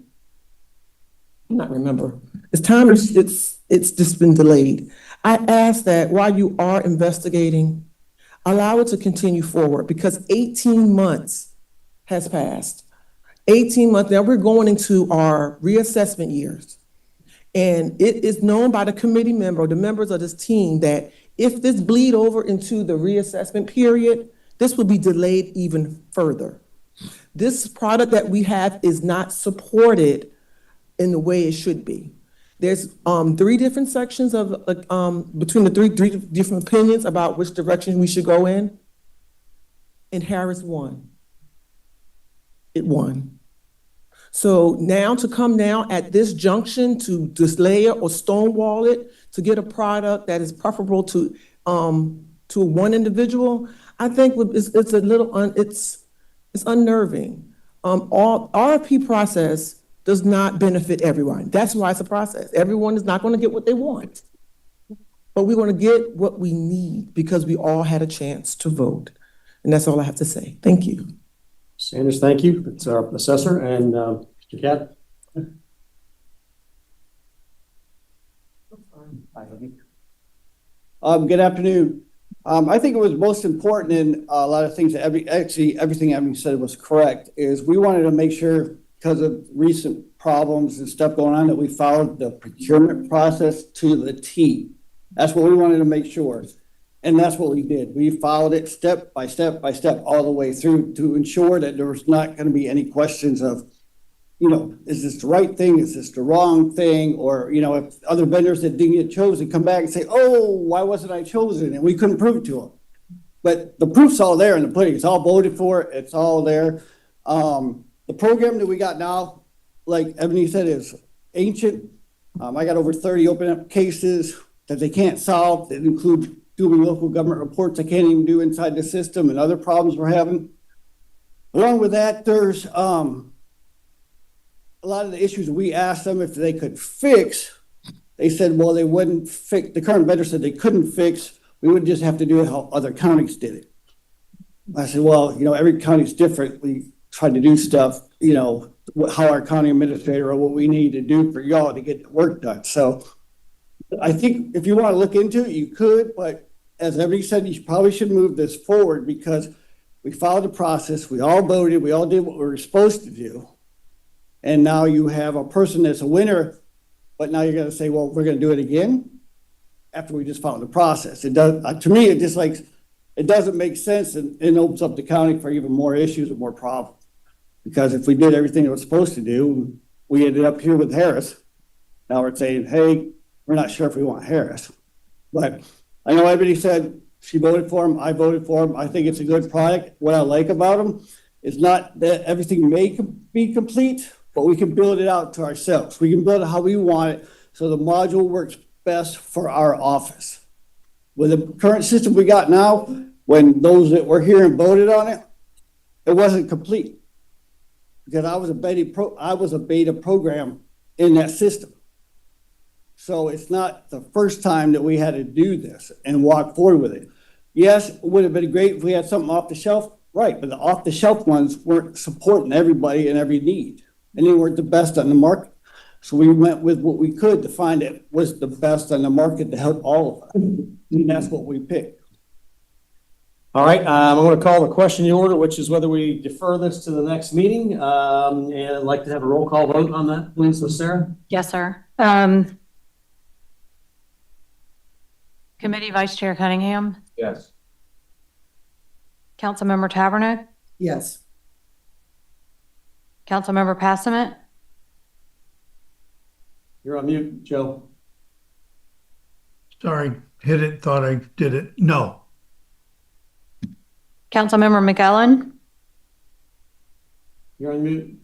I'm not remember. It's just been delayed. I ask that while you are investigating, allow it to continue forward, because 18 months has passed. 18 months, now we're going into our reassessment years. And it is known by the committee member, the members of this team, that if this bleed over into the reassessment period, this will be delayed even further. This product that we have is not supported in the way it should be. There's three different sections of between the three different opinions about which direction we should go in. And Harris won. It won. So now to come now at this junction to delay it or stonewall it to get a product that is preferable to one individual, I think it's a little it's unnerving. All RFP process does not benefit everyone. That's why it's a process. Everyone is not going to get what they want. But we're going to get what we need because we all had a chance to vote. And that's all I have to say. Thank you.
Sanders, thank you. It's our assessor and Mr. Cat.
Good afternoon. I think it was most important in a lot of things that everything Ebony said was correct is we wanted to make sure because of recent problems and stuff going on that we followed the procurement process to the T. That's what we wanted to make sure. And that's what we did. We followed it step by step by step all the way through to ensure that there was not going to be any questions of, is this the right thing? Is this the wrong thing? Or, if other vendors that didn't get chosen come back and say, oh, why wasn't I chosen? And we couldn't prove it to them. But the proof's all there in the pudding. It's all voted for. It's all there. The program that we got now, like Ebony said, is ancient. I got over 30 open up cases that they can't solve that include doing local government reports I can't even do inside the system and other problems we're having. Along with that, there's a lot of the issues we asked them if they could fix. They said, well, they wouldn't fix. The current vendor said they couldn't fix. We would just have to do it how other counties did it. I said, well, every county's different. We tried to do stuff, how our county administrator or what we need to do for y'all to get the work done. So I think if you want to look into it, you could, but as everybody said, you probably should move this forward because we followed the process. We all voted. We all did what we were supposed to do. And now you have a person that's a winner, but now you're going to say, well, we're going to do it again after we just followed the process. It does, to me, it just it doesn't make sense and it opens up the county for even more issues and more problems. Because if we did everything it was supposed to do, we ended up here with Harris. Now we're saying, hey, we're not sure if we want Harris. But I know everybody said she voted for him. I voted for him. I think it's a good product. What I like about him is not that everything may be complete, but we can build it out to ourselves. We can build it how we want it so the module works best for our office. With the current system we got now, when those that were here and voted on it, it wasn't complete. Because I was a beta program in that system. So it's not the first time that we had to do this and walk forward with it. Yes, it would have been great if we had something off the shelf, right? But the off the shelf ones weren't supporting everybody and every need, and they weren't the best on the market. So we went with what we could to find it was the best on the market to help all of us, and that's what we picked.
All right, I'm going to call the question in order, which is whether we defer this to the next meeting. And I'd like to have a roll call vote on that, please, with Sarah.
Yes, sir. Committee Vice Chair Cunningham,
Yes.
Councilmember Tavernick,
Yes.
Councilmember Passament,
You're on mute, Joe.
Sorry, hit it, thought I did it. No.
Councilmember McEllen,
You're on mute,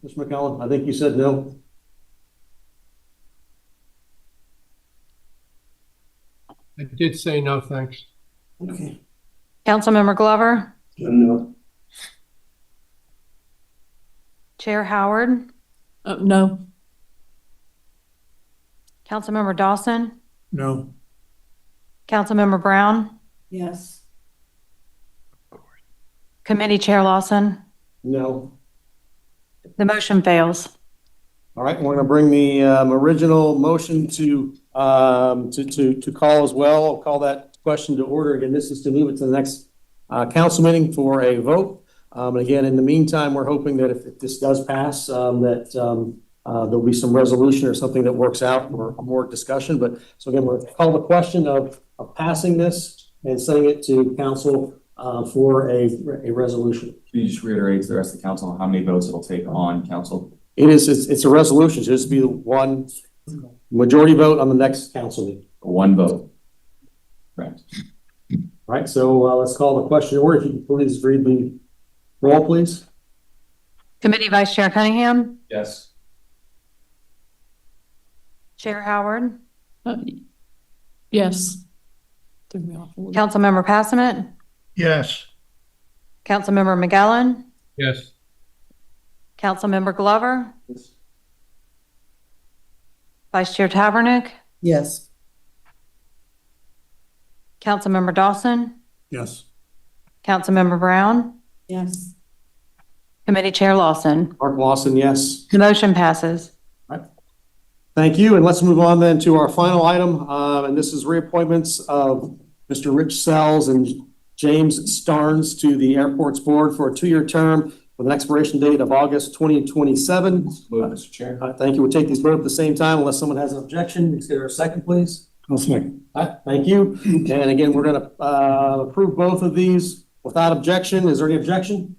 Mr. McCollum. I think you said no.
I did say no, thanks.
Okay.
Councilmember Glover,
No.
Chair Howard,
No.
Councilmember Dawson,
No.
Councilmember Brown,
Yes.
Committee Chair Lawson.
No.
The motion fails.
All right, we're going to bring the original motion to call as well. I'll call that question to order. Again, this is to move it to the next council meeting for a vote. And again, in the meantime, we're hoping that if this does pass, that there'll be some resolution or something that works out or more discussion. But so again, we'll call the question of of passing this and sending it to council for a resolution.
Can you just reiterate to the rest of the council how many votes it'll take on council?
It's a resolution, so just be the one majority vote on the next council meeting.
One vote. Correct.
All right, so let's call the question order. If you can please read the roll, please.
Committee Vice Chair Cunningham,
Yes.
Chair Howard,
Yes. Threw me off a little.
Councilmember Passament,
Yes.
Councilmember McGowan,
Yes.
Councilmember Glover, Vice Chair Tabernick,
Yes.
Councilmember Dawson,
Yes.
Councilmember Brown,
Yes.
Committee Chair Lawson.
Mark Lawson, yes.
The motion passes.
Thank you, and let's move on then to our final item, and this is reappointments of Mr. Rich Sells and James Starnes to the Airports Board for a 2-year term with an expiration date of August 2027.
Move, Mr. Chair.
Thank you. We'll take these both at the same time unless someone has an objection. Consider a second, please.
I'll second.
Thank you. And again, we're going to approve both of these without objection. Is there any objection?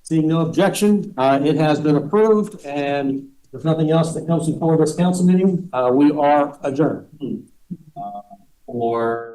Seeing no objection, it has been approved, and if there's nothing else that comes before this council meeting, we are adjourned.
Or